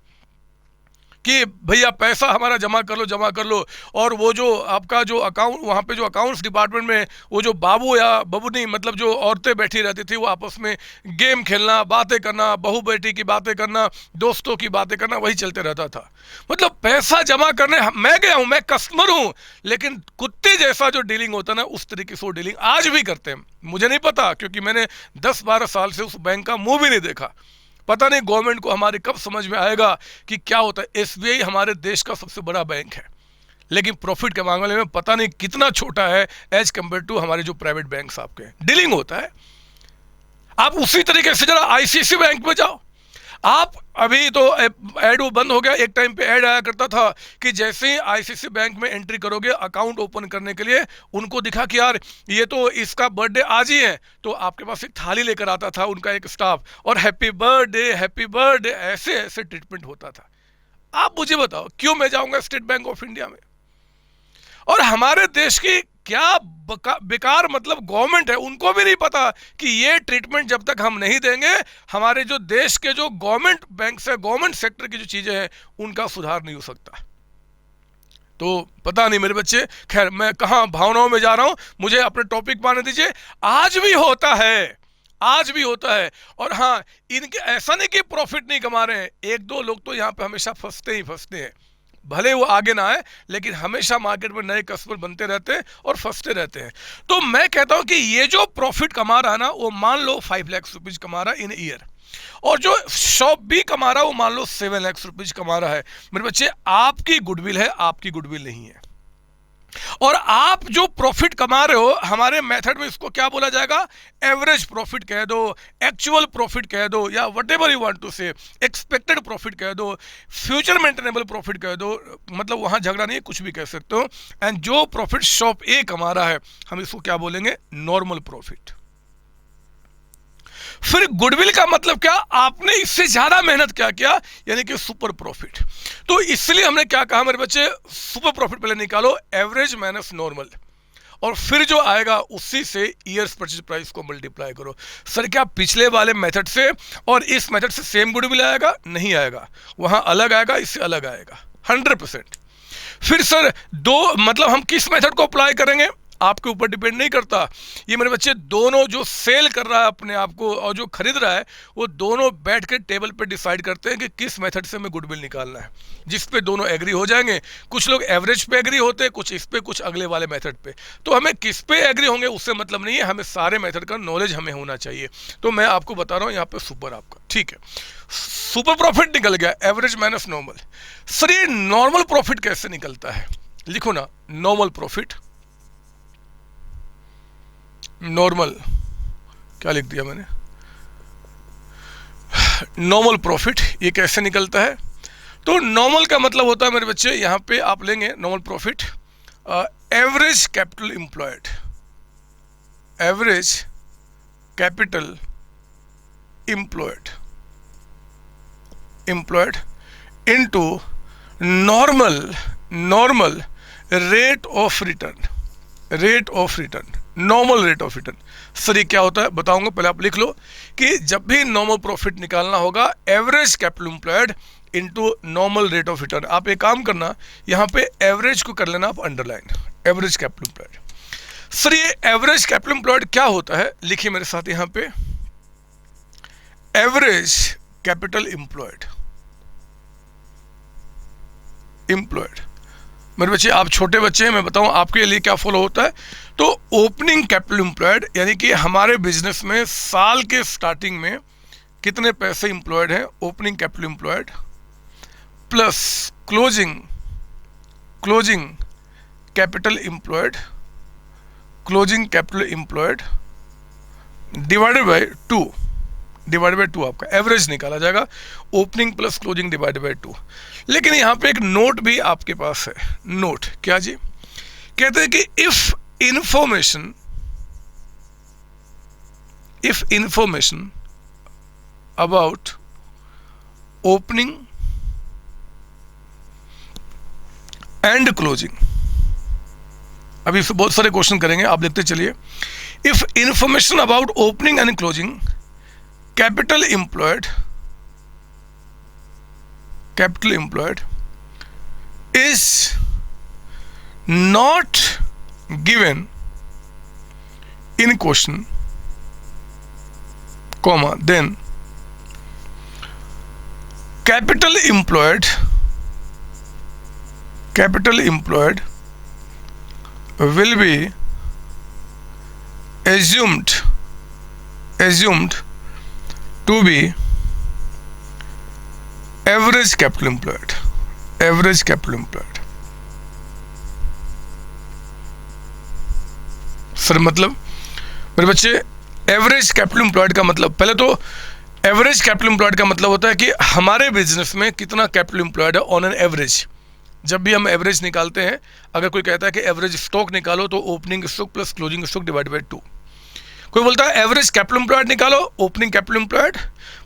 कि भैया पैसा हमारा जमा कर लो, जमा कर लो। और वो जो आपका जो अकाउंट, वहाँ पे जो अकाउंट्स डिपार्टमेंट में वो जो बाबू या बबू नहीं, मतलब जो औरतें बैठी रहती थी, वो आपस में गेम खेलना, बातें करना, बहू बेटी की बातें करना, दोस्तों की बातें करना, वही चलते रहता था। मतलब पैसा जमा करने मैं गया हूँ, मैं कस्टमर हूँ, लेकिन कुत्ते जैसा जो डीलिंग होता है ना, उस तरीके से वो डीलिंग आज भी करते हैं। मुझे नहीं पता, क्योंकि मैंने 10-12 साल से उस बैंक का मुंह भी नहीं देखा। पता नहीं गवर्नमेंट को हमारे कब समझ में आएगा कि क्या होता है। एसबीआई हमारे देश का सबसे बड़ा बैंक है, लेकिन प्रॉफिट के मामले में पता नहीं कितना छोटा है एज कंपेयर टू हमारे जो प्राइवेट बैंक्स आपके डीलिंग होता है। आप उसी तरीके से जरा आईसीआईसी बैंक में जाओ, आप अभी तो ऐड वो बंद हो गया, एक टाइम पे ऐड आया करता था कि जैसे ही आईसीआईसी बैंक में एंट्री करोगे अकाउंट ओपन करने के लिए, उनको दिखा कि यार ये तो इसका बर्थडे आज ही है, तो आपके पास एक थाली लेकर आता था उनका एक स्टाफ, और हैप्पी बर्थडे ऐसे ऐसे ट्रीटमेंट होता था। आप मुझे बताओ क्यों मैं जाऊंगा स्टेट बैंक ऑफ इंडिया में? और हमारे देश की क्या बेकार, मतलब गवर्नमेंट है, उनको भी नहीं पता कि ये ट्रीटमेंट जब तक हम नहीं देंगे, हमारे जो देश के जो गवर्नमेंट बैंक से, गवर्नमेंट सेक्टर की जो चीजें हैं, उनका सुधार नहीं हो सकता। तो पता नहीं मेरे बच्चे, खैर मैं कहां भावनाओं में जा रहा हूं, मुझे अपने टॉपिक पाने दीजिए। आज भी होता है, आज भी होता है। और हाँ, इनके ऐसा नहीं कि प्रॉफिट नहीं कमा रहे हैं, एक दो लोग तो यहां पे हमेशा फंसते ही फंसते हैं, भले वो आगे ना आए, लेकिन हमेशा मार्केट में नए कस्टमर बनते रहते हैं और फंसते रहते हैं। तो मैं कहता हूं कि ये जो प्रॉफिट कमा रहा है ना, वो मान लो 5 लाख रुपीज कमा रहा है इन ईयर, और जो शॉप भी कमा रहा है वो मान लो 7 लाख रुपीज कमा रहा है। मेरे बच्चे, आपकी गुडविल है, आपकी गुडविल नहीं है। और आप जो प्रॉफिट कमा रहे हो, हमारे मेथड में इसको क्या बोला जाएगा? एवरेज प्रॉफिट कह दो, एक्चुअल प्रॉफिट कह दो, या व्हाटएवर यू वांट टू से, एक्सपेक्टेड प्रॉफिट कह दो, फ्यूचर मेंटेनेबल प्रॉफिट कह दो, मतलब वहां झगड़ा नहीं है, कुछ भी कह सकते हो। एंड जो प्रॉफिट शॉप ए कमा रहा है, हम इसको क्या बोलेंगे? Normal profit. फिर गुडविल का मतलब क्या? आपने इससे ज्यादा मेहनत क्या किया, यानी कि सुपर प्रॉफिट। तो इसलिए हमने क्या कहा मेरे बच्चे, सुपर प्रॉफिट पहले निकालो, एवरेज माइनस नॉर्मल, और फिर जो आएगा उसी से ईयर्स परचेज प्राइस को मल्टीप्लाई करो। सर क्या पिछले वाले मेथड से और इस मेथड से सेम गुडविल आएगा? नहीं आएगा, वहां अलग आएगा, इससे अलग आएगा 100%। फिर सर दो, मतलब हम किस मेथड को अप्लाई करेंगे, आपके ऊपर डिपेंड नहीं करता। ये मेरे बच्चे, दोनों जो सेल कर रहा है अपने आप को और जो खरीद रहा है, वो दोनों बैठ के टेबल पे डिसाइड करते हैं कि किस मेथड से हमें गुडविल निकालना है, जिस पे दोनों एग्री हो जाएंगे। कुछ लोग एवरेज पे एग्री होते हैं, कुछ इस पे, कुछ अगले वाले मेथड पे। तो हमें किस पे एग्री होंगे उससे मतलब नहीं है, हमें सारे मेथड का नॉलेज हमें होना चाहिए। तो मैं आपको बता रहा हूँ यहाँ पे सुपर आपका, ठीक है, सुपर प्रॉफिट निकल गया, एवरेज माइनस नॉर्मल। सर ये नॉर्मल प्रॉफिट कैसे निकलता है? लिखो ना, नॉर्मल प्रॉफिट, नॉर्मल, क्या लिख दिया मैंने, नॉर्मल प्रॉफिट, ये कैसे निकलता है? तो नॉर्मल का मतलब होता है मेरे बच्चे, यहां पे आप लेंगे normal profit, average capital employed, average capital employed into normal rate of return, normal rate of return. Sir ये क्या होता है बताऊंगा, पहले आप लिख लो कि जब भी नॉर्मल प्रॉफिट निकालना होगा, average capital employed into normal rate of return. आप एक काम करना, यहाँ पे एवरेज को कर लेना आप underline, average capital employed. Sir ये एवरेज कैपिटल एम्प्लॉयड क्या होता है, लिखिए मेरे साथ यहां पे, एवरेज कैपिटल एम्प्लॉयड। मेरे बच्चे आप छोटे बच्चे हैं, मैं बताऊं आपके लिए क्या फॉलो होता है। तो ओपनिंग कैपिटल एम्प्लॉयड यानी कि हमारे बिजनेस में साल के स्टार्टिंग में कितने पैसे एम्प्लॉयड हैं, opening capital employed plus closing capital employed, closing capital employed divided by 2 आपका एवरेज निकाला जाएगा, opening plus closing divided by 2। लेकिन यहां पे एक नोट भी आपके पास है। नोट क्या जी, कहते हैं कि if information about opening and closing, अभी बहुत सारे क्वेश्चन करेंगे, आप लिखते चलिए। If information about opening and closing capital employed is not given in question, comma, then capital employed will be assumed to be average capital employed. Sir मतलब मेरे बच्चे एवरेज कैपिटल एम्प्लॉयड का मतलब, पहले तो एवरेज कैपिटल एम्प्लॉयड का मतलब होता है कि हमारे बिजनेस में कितना कैपिटल एम्प्लॉयड है ऑन एन एवरेज। जब भी हम एवरेज निकालते हैं, अगर कोई कहता है कि एवरेज स्टॉक निकालो तो opening stock plus closing stock divide by 2। कोई बोलता है एवरेज कैपिटल एम्प्लॉयड निकालो, opening capital employed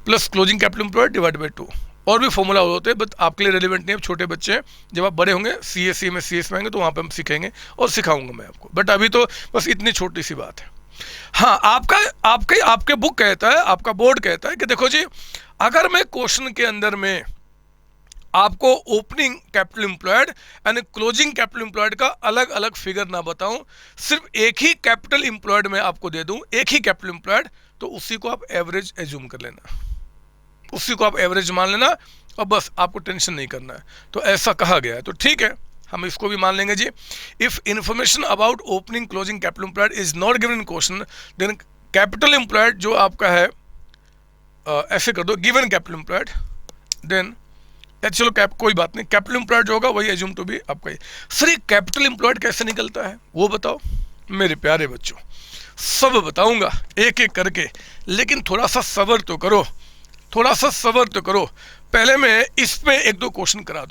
plus closing capital employed divide by 2। और भी फॉर्मूला होते हैं, बट आपके लिए रेलिवेंट नहीं है, छोटे बच्चे हैं। जब आप बड़े होंगे सीएससी में आएंगे तो वहाँ पे हम सीखेंगे और सिखाऊंगा मैं आपको, बट अभी तो बस इतनी छोटी सी बात है। हाँ, आपके बुक कहता है, आपका बोर्ड कहता है कि देखो जी, अगर मैं क्वेश्चन के अंदर में आपको opening capital employed and closing capital employed का अलग अलग फिगर ना बताऊं, सिर्फ एक ही कैपिटल एम्प्लॉयड मैं आपको दे दूं, एक ही कैपिटल एम्प्लॉयड, तो उसी को आप एवरेज एज्यूम कर लेना, उसी को आप एवरेज मान लेना और बस, आपको टेंशन नहीं करना है। तो ऐसा कहा गया है, तो ठीक है, हम इसको भी मान लेंगे जी। If information about opening closing capital employed is not given in question, then capital employed जो आपका है, ऐसे कर दो, गिवन कैपिटल एम्प्लॉयड, देन चलो कोई बात नहीं, कैपिटल एम्प्लॉयड जो होगा वही एज्यूम टू बी आपका ही। सर ये कैपिटल एम्प्लॉयड कैसे निकलता है वो बताओ मेरे प्यारे बच्चों। सब बताऊंगा एक एक करके, लेकिन थोड़ा सा सब्र तो करो, पहले मैं इस पे एक दो क्वेश्चन करा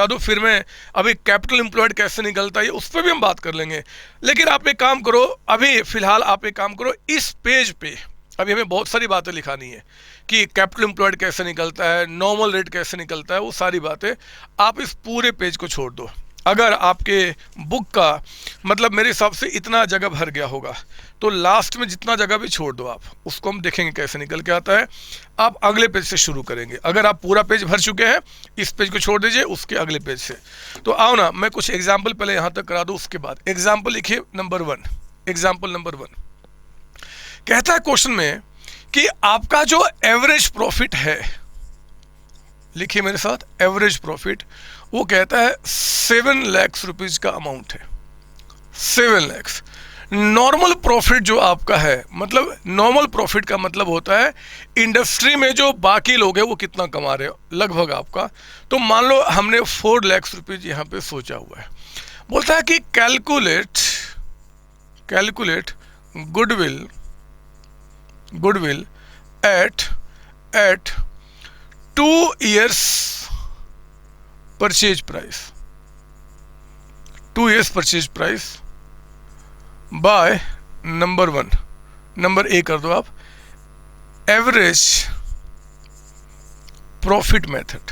दूं, फिर मैं अभी कैपिटल एम्प्लॉयड कैसे निकलता है उस पर भी हम बात कर लेंगे। लेकिन आप एक काम करो, अभी फिलहाल आप एक काम करो, इस पेज पे अभी हमें बहुत सारी बातें लिखानी है कि कैपिटल एम्प्लॉयड कैसे निकलता है, नॉर्मल रेट कैसे निकलता है, वो सारी बातें आप इस पूरे पेज को छोड़ दो। अगर आपके बुक का मतलब मेरे हिसाब से इतना जगह भर गया होगा, तो लास्ट में जितना जगह भी छोड़ दो आप, उसको हम देखेंगे कैसे निकल के आता है। आप अगले पेज से शुरू करेंगे। अगर आप पूरा पेज भर चुके हैं, इस पेज को छोड़ दीजिए, उसके अगले पेज से। तो आओ ना, मैं कुछ एग्जाम्पल पहले यहाँ तक करा दूँ, उसके बाद एग्जाम्पल लिखिए। एग्जाम्पल नंबर 1 कहता है क्वेश्चन में कि आपका जो एवरेज प्रॉफिट है, लिखिए मेरे साथ, एवरेज प्रॉफिट, वो कहता है 7 लाख रुपीज का अमाउंट है, 7 लाख। नॉर्मल प्रॉफिट जो आपका है, मतलब नॉर्मल प्रॉफिट का मतलब होता है इंडस्ट्री में जो बाकी लोग हैं वो कितना कमा रहे हो लगभग आपका। तो मान लो हमने 4 लाख रुपीज यहाँ पे सोचा हुआ है। बोलता है कि calculate goodwill at 2 years purchase price, 2 years purchase price by number 1, number A कर दो आप, एवरेज प्रॉफिट मेथड,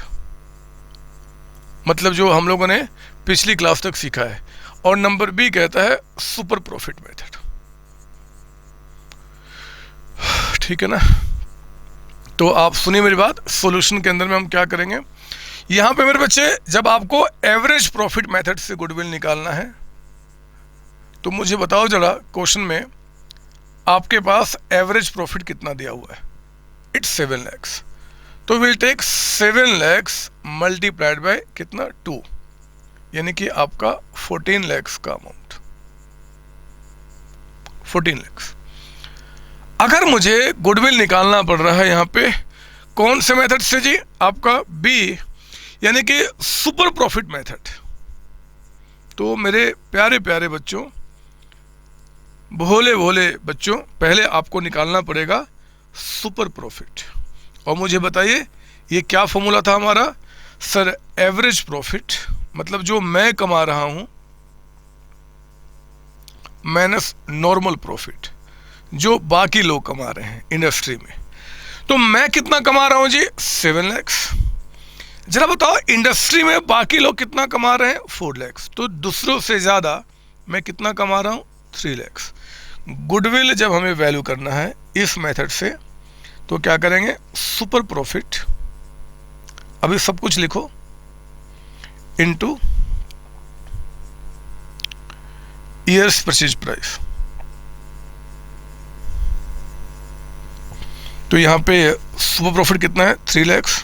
मतलब जो हम लोगों ने पिछली क्लास तक सीखा है। और नंबर बी कहता है सुपर प्रॉफिट मेथड। ठीक है ना? तो आप सुनिए मेरी बात, सॉल्यूशन के अंदर में हम क्या करेंगे। यहां पे मेरे बच्चे, जब आपको एवरेज प्रॉफिट मेथड से गुडविल निकालना है, तो मुझे बताओ जरा, क्वेश्चन में आपके पास एवरेज प्रॉफिट कितना दिया हुआ है? इट्स 7 लैक्स। तो will take 7 lakhs multiplied by कितना 2, यानी कि आपका 14 लैक्स का अमाउंट, 14 लैक्स। अगर मुझे गुडविल निकालना पड़ रहा है यहाँ पे कौन से मेथड से जी? आपका बी, यानी कि सुपर प्रॉफिट मेथड। तो मेरे प्यारे प्यारे बच्चों, भोले भोले बच्चों, पहले आपको निकालना पड़ेगा सुपर प्रॉफिट। और मुझे बताइए ये क्या फॉर्मूला था हमारा? सर एवरेज प्रॉफिट, मतलब जो मैं कमा रहा हूं, माइनस नॉर्मल प्रॉफिट जो बाकी लोग कमा रहे हैं इंडस्ट्री में। तो मैं कितना कमा रहा हूं जी? 7 लैक्स। जरा बताओ इंडस्ट्री में बाकी लोग कितना कमा रहे हैं? 4 लैक्स। तो दूसरों से ज़्यादा मैं कितना कमा रहा हूं? 3 लैक्स। गुडविल जब हमें वैल्यू करना है इस मेथड से, तो क्या करेंगे? सुपर प्रॉफिट, अभी सब कुछ लिखो, इनटू ईयर्स परचेज प्राइस। तो यहां पे सुपर प्रॉफिट कितना है? 3 लैक्स।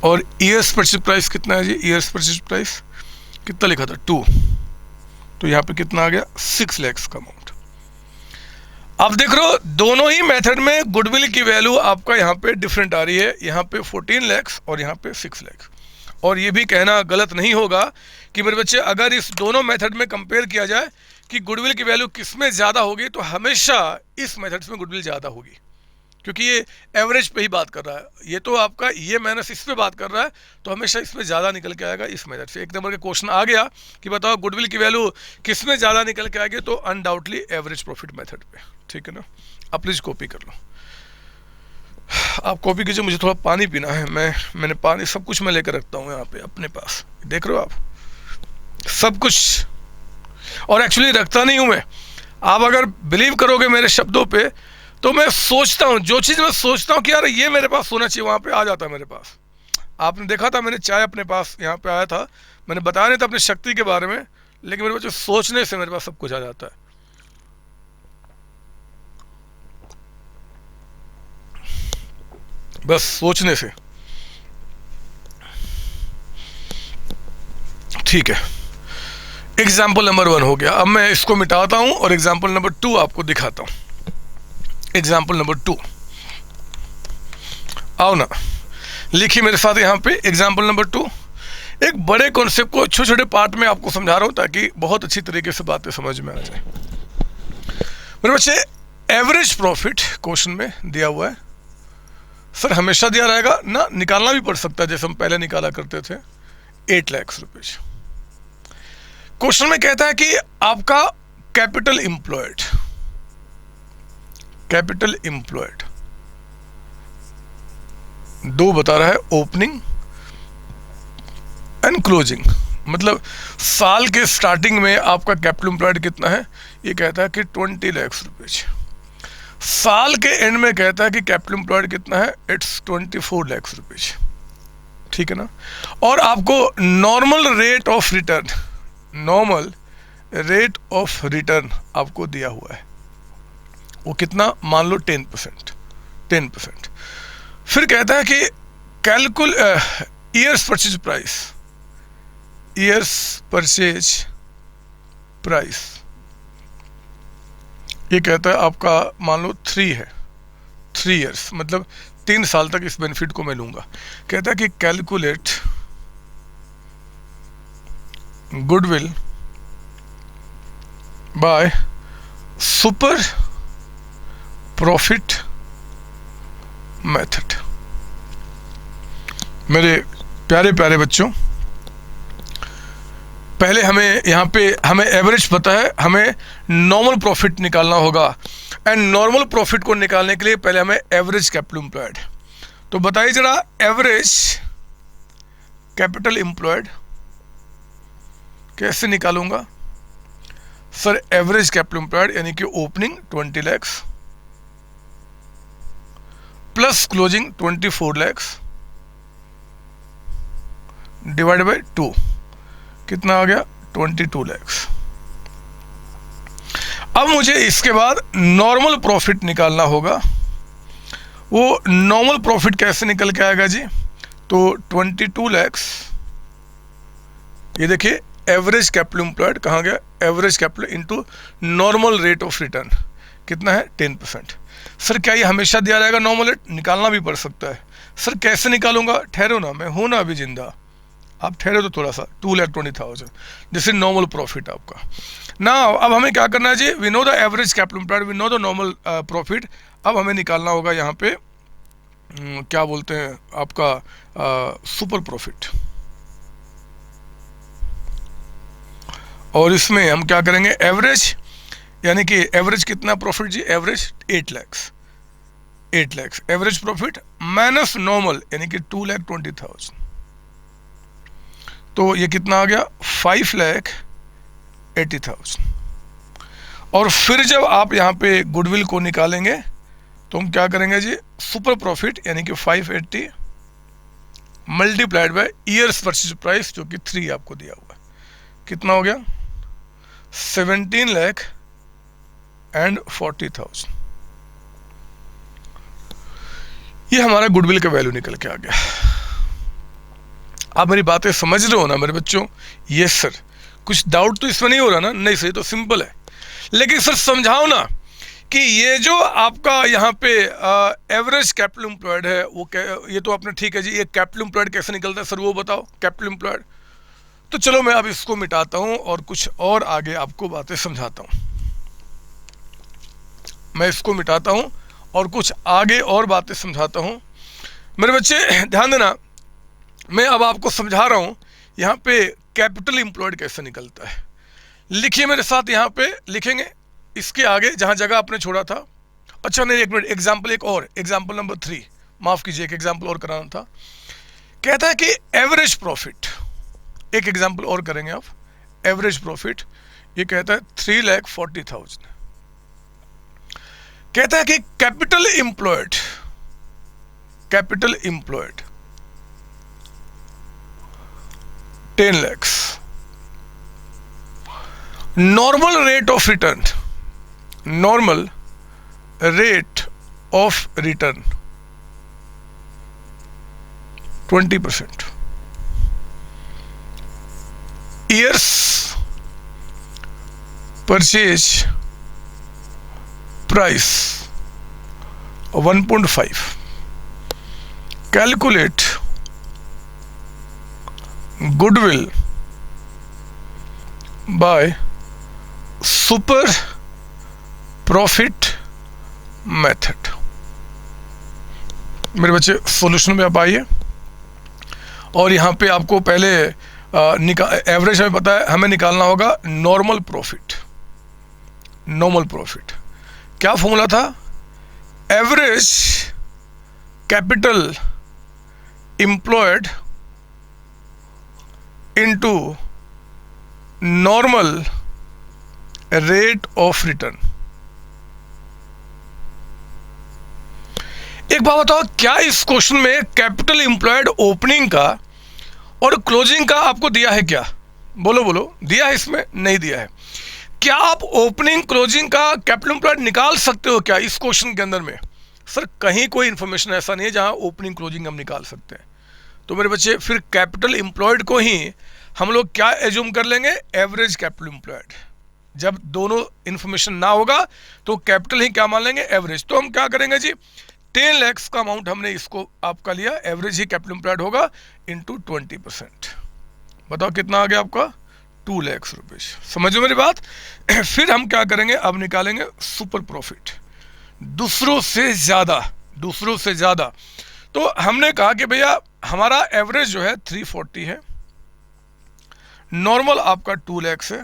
और ईयर्स परचेज प्राइस कितना है जी? ईयर्स परचेज प्राइस कितना लिखा था? 2। तो यहां पे कितना आ गया? 6 लैक्स का अमाउंट। आप देख रहे हो दोनों ही मेथड में गुडविल की वैल्यू आपका यहाँ पे डिफरेंट आ रही है, यहाँ पे 14 लैक्स और यहाँ पे 6 लैक्स। और ये भी कहना गलत नहीं होगा कि मेरे बच्चे अगर इस दोनों मेथड में कंपेयर किया जाए कि गुडविल की वैल्यू किस में ज़्यादा होगी, तो हमेशा इस मेथड्स में गुडविल ज़्यादा होगी, क्योंकि ये एवरेज पे ही बात कर रहा है। ये तो आपका ये माइनस इस पे बात कर रहा है, तो हमेशा इसमें ज़्यादा निकल के आएगा इस मेथड से। 1 नंबर का क्वेश्चन आ गया कि बताओ गुडविल की वैल्यू किस में ज़्यादा निकल के आएगी, तो अनडाउटली एवरेज प्रॉफिट मेथड पे। ठीक है ना? आप प्लीज़ कॉपी कर लो। आप कॉपी कीजिए, मुझे थोड़ा पानी पीना है। मैंने पानी सब कुछ मैं लेकर रखता हूँ यहाँ पे अपने पास, देख रहे हो आप सब कुछ। और एक्चुअली रखता नहीं हूँ मैं, आप अगर बिलीव करोगे मेरे शब्दों पे, तो मैं सोचता हूँ, जो चीज़ मैं सोचता हूँ कि यार ये मेरे पास होना चाहिए, वहाँ पे आ जाता है मेरे पास। आपने देखा था मैंने चाय अपने पास यहाँ पे आया था, मैंने बताया नहीं था अपनी शक्ति के बारे में, लेकिन मेरे बच्चे सोचने से मेरे पास सब कुछ आ जाता है। बस सोचने से। ठीक है, एग्जाम्पल नंबर 1 हो गया। अब मैं इसको मिटाता हूं और एग्जाम्पल नंबर 2 आपको दिखाता हूं। एग्जाम्पल नंबर 2, आओ ना, लिखिए मेरे साथ यहां पे एग्जाम्पल नंबर 2। एक बड़े कॉन्सेप्ट को छोटे छोटे पार्ट में आपको समझा रहा हूं ताकि बहुत अच्छी तरीके से बातें समझ में आ जाए। मेरे बच्चे एवरेज प्रॉफिट क्वेश्चन में दिया हुआ है। सर हमेशा दिया रहेगा ना, निकालना भी पड़ सकता है जैसे हम पहले निकाला करते थे। 8 लाख रुपए। क्वेश्चन में कहता है कि आपका कैपिटल एम्प्लॉयड, कैपिटल एम्प्लॉयड 2 बता रहा है, ओपनिंग एंड क्लोजिंग, मतलब साल के स्टार्टिंग में आपका कैपिटल एम्प्लॉयड कितना है, ये कहता है कि 20 लाख रुपए। साल के एंड में कहता है कि कैपिटल एम्प्लॉयड कितना है, इट्स 24 लाख रुपए। ठीक है ना? और आपको normal rate of return, normal rate of return आपको दिया हुआ है, वो कितना, मान लो 10%। 10%। फिर कहता है कि calculate years purchase price, years purchase price, ये कहता है आपका मान लो 3 है, 3 ईयर्स, मतलब 3 साल तक इस बेनिफिट को मैं लूंगा। कहता है कि calculate goodwill by super profit method. मेरे प्यारे प्यारे बच्चों, पहले हमें यहाँ पे हमें एवरेज पता है, हमें नॉर्मल प्रॉफिट निकालना होगा। एंड नॉर्मल प्रॉफिट को निकालने के लिए पहले हमें एवरेज कैपिटल एम्प्लॉयड। तो बताइए जरा, एवरेज कैपिटल एम्प्लॉयड कैसे निकालूंगा? सर एवरेज कैपिटल एम्प्लॉयड यानी कि opening 20 lakh plus closing 24 lakh divide by 2, कितना आ गया, 22 लैक्स। अब मुझे इसके बाद नॉर्मल प्रॉफिट निकालना होगा। वो नॉर्मल प्रॉफिट कैसे निकल के आएगा जी? तो 22 लैक्स, ये देखिए एवरेज कैपिटल एम्प्लॉयड कहाँ गया, average capital into normal rate of return कितना है 10%। सर क्या ये हमेशा दिया रहेगा नॉर्मल रेट? निकालना भी पड़ सकता है। सर कैसे निकालूंगा? ठहरो ना, मैं हूं ना अभी जिंदा, आप ठहरे तो थोड़ा सा। 2,20,000 दिस इज नॉर्मल प्रॉफिट आपका ना। अब हमें क्या करना है जी? We know the average capital employed, we know the normal profit. अब हमें निकालना होगा यहाँ पे क्या बोलते हैं आपका सुपर प्रॉफिट। और इसमें हम क्या करेंगे? एवरेज, यानी कि एवरेज कितना प्रॉफिट जी? Average 8 lakhs, 8 lakhs average profit minus normal यानी कि 2,20,000, तो ये कितना आ गया? 5,80,000। और फिर जब आप यहाँ पे गुडविल को निकालेंगे तो हम क्या करेंगे जी? सुपर प्रॉफिट यानी कि 580 multiplied by years purchase price जो कि 3 आपको दिया हुआ है, कितना हो गया? 17,40,000। ये हमारा गुडविल का वैल्यू निकल के आ गया। आप मेरी बातें समझ रहे हो ना मेरे बच्चों? Yes sir. कुछ डाउट तो इसमें नहीं हो रहा ना? नहीं सर, ये तो सिंपल है। लेकिन सर समझाओ ना कि ये जो आपका यहाँ पे एवरेज कैपिटल एम्प्लॉयड है वो ये तो आपने ठीक है जी, ये कैपिटल एम्प्लॉयड कैसे निकलता है सर वो बताओ। कैपिटल एम्प्लॉयड, तो चलो मैं अब इसको मिटाता हूं और कुछ और आगे आपको बातें समझाता हूं। मैं इसको मिटाता हूं और कुछ आगे और बातें समझाता हूं। मेरे बच्चे ध्यान देना, मैं अब आपको समझा रहा हूं यहाँ पे कैपिटल एम्प्लॉयड कैसे निकलता है। लिखिए मेरे साथ, यहाँ पे लिखेंगे इसके आगे जहां जगह आपने छोड़ा था। अच्छा नहीं, एक मिनट, एग्जाम्पल एक और, एग्जाम्पल नंबर 3, माफ कीजिए, एक एग्जाम्पल और कराना था। कहता है कि एवरेज प्रॉफिट, एक एग्जाम्पल और करेंगे आप। एवरेज प्रॉफिट ये कहता है 3,40,000। कहता है कि capital employed, capital employed 10 lakhs, normal rate of return, normal rate of return 20%, years purchase price 1.5, calculate goodwill by super profit method. मेरे बच्चे सॉल्यूशन में आप आइए और यहाँ पे आपको पहले एवरेज हमें पता है, हमें निकालना होगा नॉर्मल प्रॉफिट। नॉर्मल प्रॉफिट क्या फॉर्मूला था? Average capital employed into normal rate of return. एक बात बताओ, क्या इस क्वेश्चन में कैपिटल एम्प्लॉयड ओपनिंग का और क्लोजिंग का आपको दिया है क्या? बोलो बोलो, दिया है? इसमें नहीं दिया है। क्या आप ओपनिंग क्लोजिंग का कैपिटल एम्प्लॉयड निकाल सकते हो क्या इस क्वेश्चन के अंदर में? सर कहीं कोई इंफॉर्मेशन ऐसा नहीं है जहां ओपनिंग क्लोजिंग हम निकाल सकते हैं। तो मेरे बच्चे फिर कैपिटल एम्प्लॉयड को ही हम लोग क्या एज्यूम कर लेंगे? Average capital employed. जब दोनों इंफॉर्मेशन ना होगा तो कैपिटल ही क्या मान लेंगे? एवरेज। तो हम क्या करेंगे जी? 10 lakhs का अमाउंट हमने इसको आपका लिया, एवरेज ही कैपिटल एम्प्लॉयड होगा इनटू 20%। बताओ कितना आ गया आपका? 2 lakhs रुपीज। समझो मेरी बात? फिर हम क्या करेंगे? अब निकालेंगे सुपर प्रॉफिट, दूसरों से ज्यादा, दूसरों से ज्यादा। तो हमने कहा कि भैया हमारा एवरेज जो है 340 है, नॉर्मल आपका 2 lakhs है,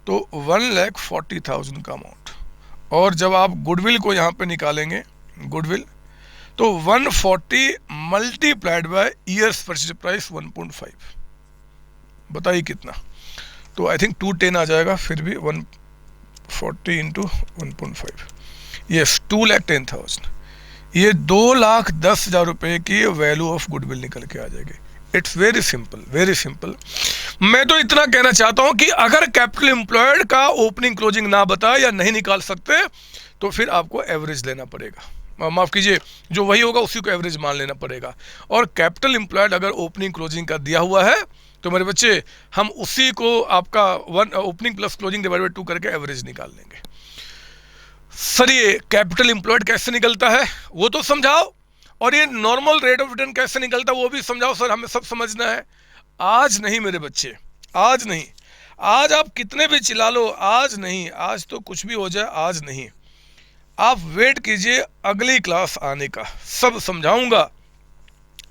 तो 1,40,000 का अमाउंट। और जब आप गुडविल को यहाँ पे निकालेंगे, गुडविल, तो 140 multiplied by years purchase price 1.5, बताइए कितना? तो आई थिंक 210 आ जाएगा, फिर भी 140 इंटू 1.5, यस 2,10,000। ये 2,10,000 रुपए की वैल्यू ऑफ गुडविल निकल के आ जाएगी। It's very simple, very simple. मैं तो इतना कहना चाहता हूं कि अगर कैपिटल एम्प्लॉयड का ओपनिंग क्लोजिंग ना बताए या नहीं निकाल सकते तो फिर आपको एवरेज लेना पड़ेगा, माफ कीजिए, जो वही होगा उसी को एवरेज मान लेना पड़ेगा। और कैपिटल एम्प्लॉयड अगर ओपनिंग क्लोजिंग का दिया हुआ है तो मेरे बच्चे हम उसी को आपका opening plus closing divide by 2 करके एवरेज निकाल लेंगे। सर ये कैपिटल एम्प्लॉयड कैसे निकलता है वो तो समझाओ, और ये नॉर्मल रेट ऑफ रिटर्न कैसे निकलता है वो भी समझाओ। सर हमें सब समझना है। आज नहीं मेरे बच्चे, आज नहीं। आज आप कितने भी चिल्ला लो, आज नहीं, आज तो कुछ भी हो जाए, आज नहीं। आप वेट कीजिए अगली क्लास आने का, सब समझाऊंगा।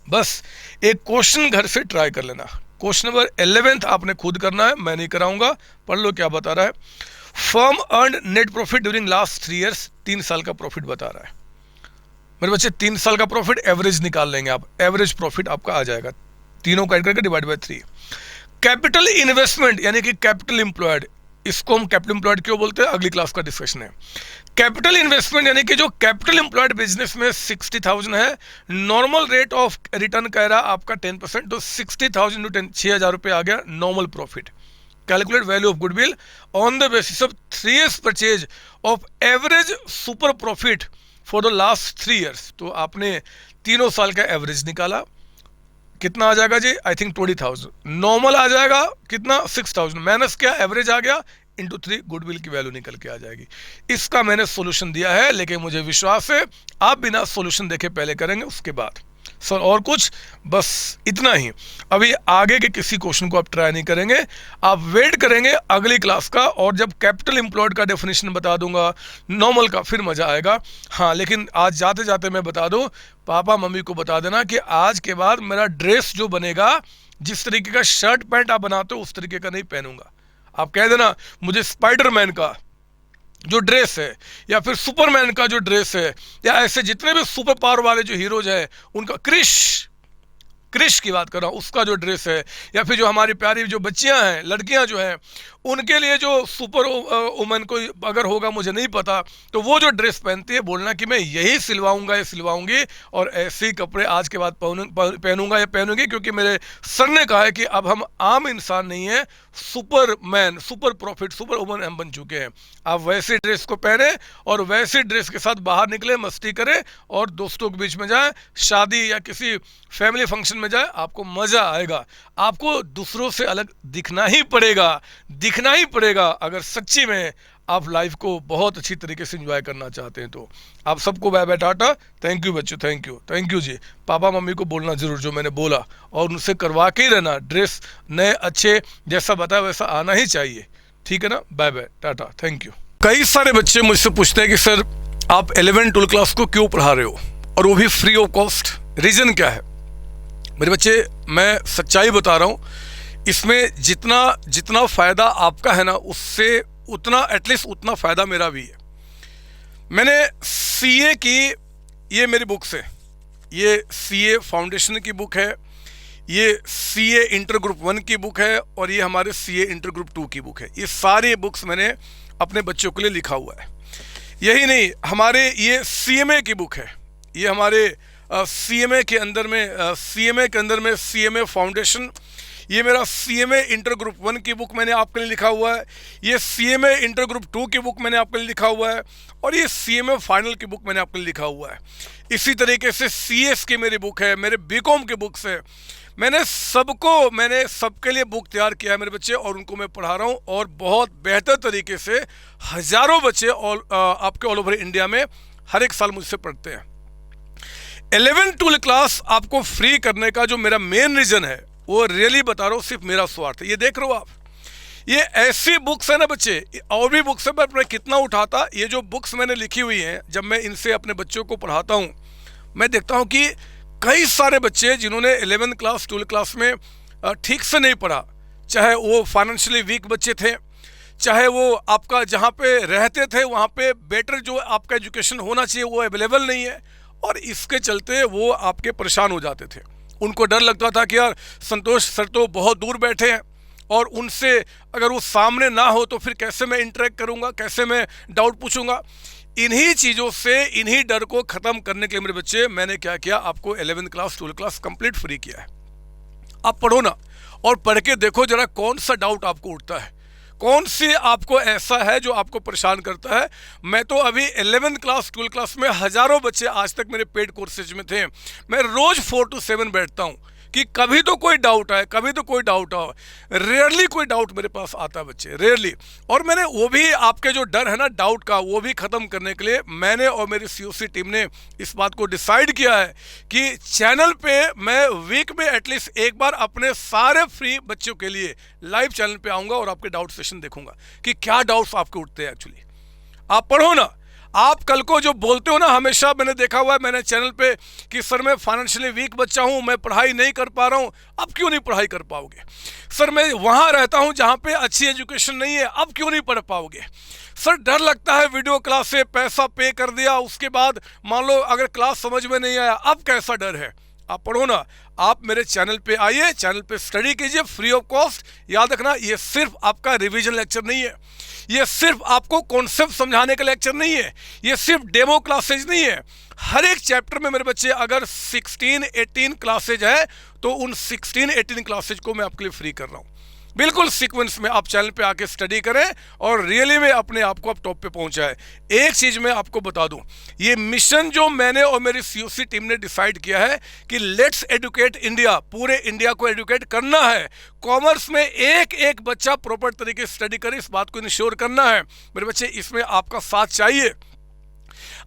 बस एक क्वेश्चन घर से ट्राई कर लेना। क्वेश्चन नंबर 11 आपने खुद करना है, मैं नहीं कराऊंगा। पढ़ लो क्या बता रहा है। Firm earn net profit during last 3 years, 3 साल का प्रॉफिट बता रहा है मेरे बच्चे। 3 साल का प्रॉफिट एवरेज निकाल लेंगे आप, एवरेज प्रॉफिट आपका आ जाएगा, तीनों का ऐड करके डिवाइड बाय 3। कैपिटल इन्वेस्टमेंट यानी कि कैपिटल एम्प्लॉयड, इसको हम कैपिटल एम्प्लॉयड क्यों बोलते हैं अगली क्लास का डिस्कशन है। कैपिटल इन्वेस्टमेंट यानी कि जो कैपिटल एम्प्लॉयड बिजनेस में 60,000 है, नॉर्मल रेट ऑफ रिटर्न कह रहा आपका 10%, तो 60,000 इंटू 10 6,000 रुपये आ गया normal profit. Calculate value of goodwill on the basis of 3 years purchase of average super profit for the last 3 years। तो आपने तीनों साल का एवरेज निकाला, कितना आ जाएगा जी? I think 20,000। नॉर्मल आ जाएगा कितना? 6,000 माइनस क्या एवरेज आ गया इंटू 3, गुडविल की वैल्यू निकल के आ जाएगी। इसका मैंने सॉल्यूशन दिया है, लेकिन मुझे विश्वास है आप बिना सॉल्यूशन देखे पहले करेंगे उसके बाद। सर और कुछ? बस इतना ही। अभी आगे के किसी क्वेश्चन को आप ट्राई नहीं करेंगे, आप वेट करेंगे अगली क्लास का, और जब कैपिटल एम्प्लॉयड का डेफिनेशन बता दूंगा, नॉर्मल का, फिर मजा आएगा। हाँ लेकिन आज जाते जाते मैं बता दूं, पापा मम्मी को बता देना कि आज के बाद मेरा ड्रेस जो बनेगा, जिस तरीके का शर्ट पैंट आप बनाते हो उस तरीके का नहीं पहनूंगा। आप कह देना मुझे स्पाइडरमैन का जो ड्रेस है, या फिर सुपरमैन का जो ड्रेस है, या ऐसे जितने भी सुपर पावर वाले जो हीरोज हैं उनका, क्रिश की बात कर रहा हूँ, उसका जो ड्रेस है, या फिर जो हमारी प्यारी जो बच्चियां हैं, लड़कियां जो हैं, उनके लिए जो सुपर वुमन कोई अगर होगा मुझे नहीं पता, तो वो जो ड्रेस पहनती है बोलना कि मैं यही सिलवाऊंगा या सिलवाऊंगी, और ऐसे ही कपड़े आज के बाद पहनूंगा या पहनूंगी, क्योंकि मेरे सर ने कहा है कि अब हम आम इंसान नहीं है, Superman, super profit, super woman हम बन चुके हैं। आप वैसे ड्रेस को पहने और वैसे ड्रेस के साथ बाहर निकले, मस्ती करें और दोस्तों के बीच में जाए, शादी या किसी फैमिली फंक्शन में जाए, आपको मजा आएगा। आपको दूसरों से अलग दिखना ही पड़ेगा, दिखना ही पड़ेगा, अगर सच्ची में आप लाइफ को बहुत अच्छी तरीके से एंजॉय करना चाहते हैं तो। आप सबको bye bye, tata, thank you बच्चों, थैंक यू जी। पापा मम्मी को बोलना जरूर जो मैंने बोला, और उनसे करवा के ही रहना, ड्रेस नए अच्छे जैसा बताया वैसा आना ही चाहिए, ठीक है ना। Bye bye, tata, thank you. कई सारे बच्चे मुझसे पूछते हैं कि सर आप 11-12 क्लास को क्यों पढ़ा रहे हो, और वो भी फ्री ऑफ कॉस्ट, रीज़न क्या है? मेरे बच्चे मैं सच्चाई बता रहा हूँ, इसमें जितना फ़ायदा आपका है ना, उससे उतना एटलीस्ट उतना फ़ायदा मेरा भी है। मैंने सीए की, ये मेरी बुक्स है, ये सीए फाउंडेशन की बुक है, ये सीए इंटर ग्रुप 1 की बुक है, और ये हमारे सीए इंटर ग्रुप 2 की बुक है। ये सारी बुक्स मैंने अपने बच्चों के लिए लिखा हुआ है। यही नहीं, हमारे ये सीएमए की बुक है, ये हमारे सीएमए के अंदर में सीएमए फाउंडेशन, ये मेरा सीएमए इंटर ग्रुप 1 की बुक मैंने आपके लिए लिखा हुआ है, ये सीएमए इंटर ग्रुप 2 की बुक मैंने आपके लिए लिखा हुआ है, और ये सीएमए फाइनल की बुक मैंने आपके लिए लिखा हुआ है। इसी तरीके से सीएस की मेरी बुक है, मेरे बीकॉम की बुक्स है। मैंने सबके लिए बुक तैयार किया है मेरे बच्चे, और उनको मैं पढ़ा रहा हूँ, और बहुत बेहतर तरीके से हज़ारों बच्चे आपके ऑल ओवर इंडिया में हर एक साल मुझसे पढ़ते हैं। 11-12 क्लास आपको फ्री करने का जो मेरा मेन रीज़न है, वो रियली बता रहा हूँ, सिर्फ मेरा स्वार्थ है। ये देख रहे हो आप, ये ऐसी बुक्स है ना बच्चे, और भी बुक्स है, मैं कितना उठाता। ये जो बुक्स मैंने लिखी हुई हैं, जब मैं इनसे अपने बच्चों को पढ़ाता हूँ, मैं देखता हूँ कि कई सारे बच्चे जिन्होंने 11 क्लास 12 क्लास में ठीक से नहीं पढ़ा, चाहे वो फाइनेंशियली वीक बच्चे थे, चाहे वो आपका जहाँ पे रहते थे वहाँ पे बेटर जो आपका एजुकेशन होना चाहिए वो अवेलेबल नहीं है, और इसके चलते वो आपके परेशान हो जाते थे। उनको डर लगता था कि यार संतोष सर तो बहुत दूर बैठे हैं, और उनसे अगर वो सामने ना हो तो फिर कैसे मैं इंटरेक्ट करूँगा, कैसे मैं डाउट पूछूंगा। इन्हीं चीज़ों से, इन्हीं डर को ख़त्म करने के लिए मेरे बच्चे, मैंने क्या किया, आपको 11 क्लास 12 क्लास कंप्लीट फ्री किया है। आप पढ़ो ना, और पढ़ के देखो जरा कौन सा डाउट आपको उठता है, कौन सी आपको ऐसा है जो आपको परेशान करता है। मैं तो अभी 11th क्लास 12th क्लास में हज़ारों बच्चे आज तक मेरे पेड कोर्सेज में थे। मैं रोज़ 4 to 7 बैठता हूँ कि कभी तो कोई डाउट आए, कभी तो कोई डाउट आओ। रेयरली कोई डाउट मेरे पास आता है बच्चे, रेयरली। और मैंने वो भी आपके जो डर है ना डाउट का, वो भी ख़त्म करने के लिए मैंने और मेरी COC टीम ने इस बात को डिसाइड किया है कि चैनल पे मैं वीक में एटलीस्ट एक बार अपने सारे फ्री बच्चों के लिए लाइव चैनल पे आऊँगा और आपके डाउट सेशन देखूंगा कि क्या डाउट्स आपके उठते हैं। एक्चुअली आप पढ़ो ना, आप कल को जो बोलते हो ना, हमेशा मैंने देखा हुआ है मैंने चैनल पे कि सर मैं फाइनेंशियली वीक बच्चा हूँ, मैं पढ़ाई नहीं कर पा रहा हूँ। अब क्यों नहीं पढ़ाई कर पाओगे? सर मैं वहाँ रहता हूँ जहाँ पे अच्छी एजुकेशन नहीं है, अब क्यों नहीं पढ़ पाओगे? सर डर लगता है वीडियो क्लास से, पैसा पे कर दिया, उसके बाद मान लो अगर क्लास समझ में नहीं आया, अब कैसा डर है? आप पढ़ो ना, आप मेरे चैनल पे आइए, चैनल पे स्टडी कीजिए फ्री ऑफ कॉस्ट। याद रखना, ये सिर्फ आपका रिवीजन लेक्चर नहीं है, ये सिर्फ आपको कॉन्सेप्ट समझाने का लेक्चर नहीं है, ये सिर्फ डेमो क्लासेज नहीं है। हर एक चैप्टर में मेरे बच्चे अगर 16-18 क्लासेज है तो उन 16-18 क्लासेज को मैं आपके लिए फ्री कर रहा हूँ, बिल्कुल सीक्वेंस में। आप चैनल पे आके स्टडी करें और रियली में अपने आप को आप टॉप पे पहुंचाएं। एक चीज़ मैं आपको बता दूं, ये मिशन जो मैंने और मेरी COC टीम ने डिसाइड किया है कि लेट्स एडुकेट इंडिया, पूरे इंडिया को एडुकेट करना है। कॉमर्स में एक एक बच्चा प्रॉपर तरीके से स्टडी करे, इस बात को इंश्योर करना है। मेरे बच्चे इसमें आपका साथ चाहिए।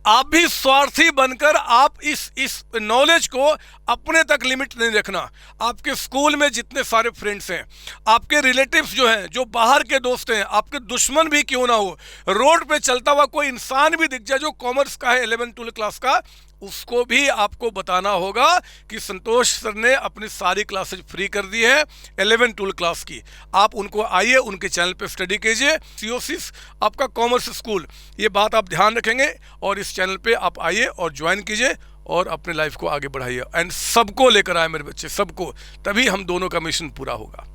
आप भी स्वार्थी बनकर आप इस नॉलेज को अपने तक लिमिट नहीं रखना। आपके स्कूल में जितने सारे फ्रेंड्स हैं, आपके रिलेटिव्स जो हैं, जो बाहर के दोस्त हैं, आपके दुश्मन भी क्यों ना हो, रोड पे चलता हुआ कोई इंसान भी दिख जाए जो कॉमर्स का है 11th-12th क्लास का, उसको भी आपको बताना होगा कि संतोष सर ने अपनी सारी क्लासेज फ्री कर दी है 11th-12th क्लास की। आप उनको आइए, उनके चैनल पे स्टडी कीजिए। COC आपका कॉमर्स स्कूल, ये बात आप ध्यान रखेंगे और इस चैनल पे आप आइए और ज्वाइन कीजिए और अपने लाइफ को आगे बढ़ाइए। एंड सबको लेकर आए मेरे बच्चे, सबको, तभी हम दोनों का मिशन पूरा होगा।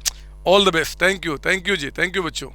All the best. Thank you जी, थैंक यू बच्चों।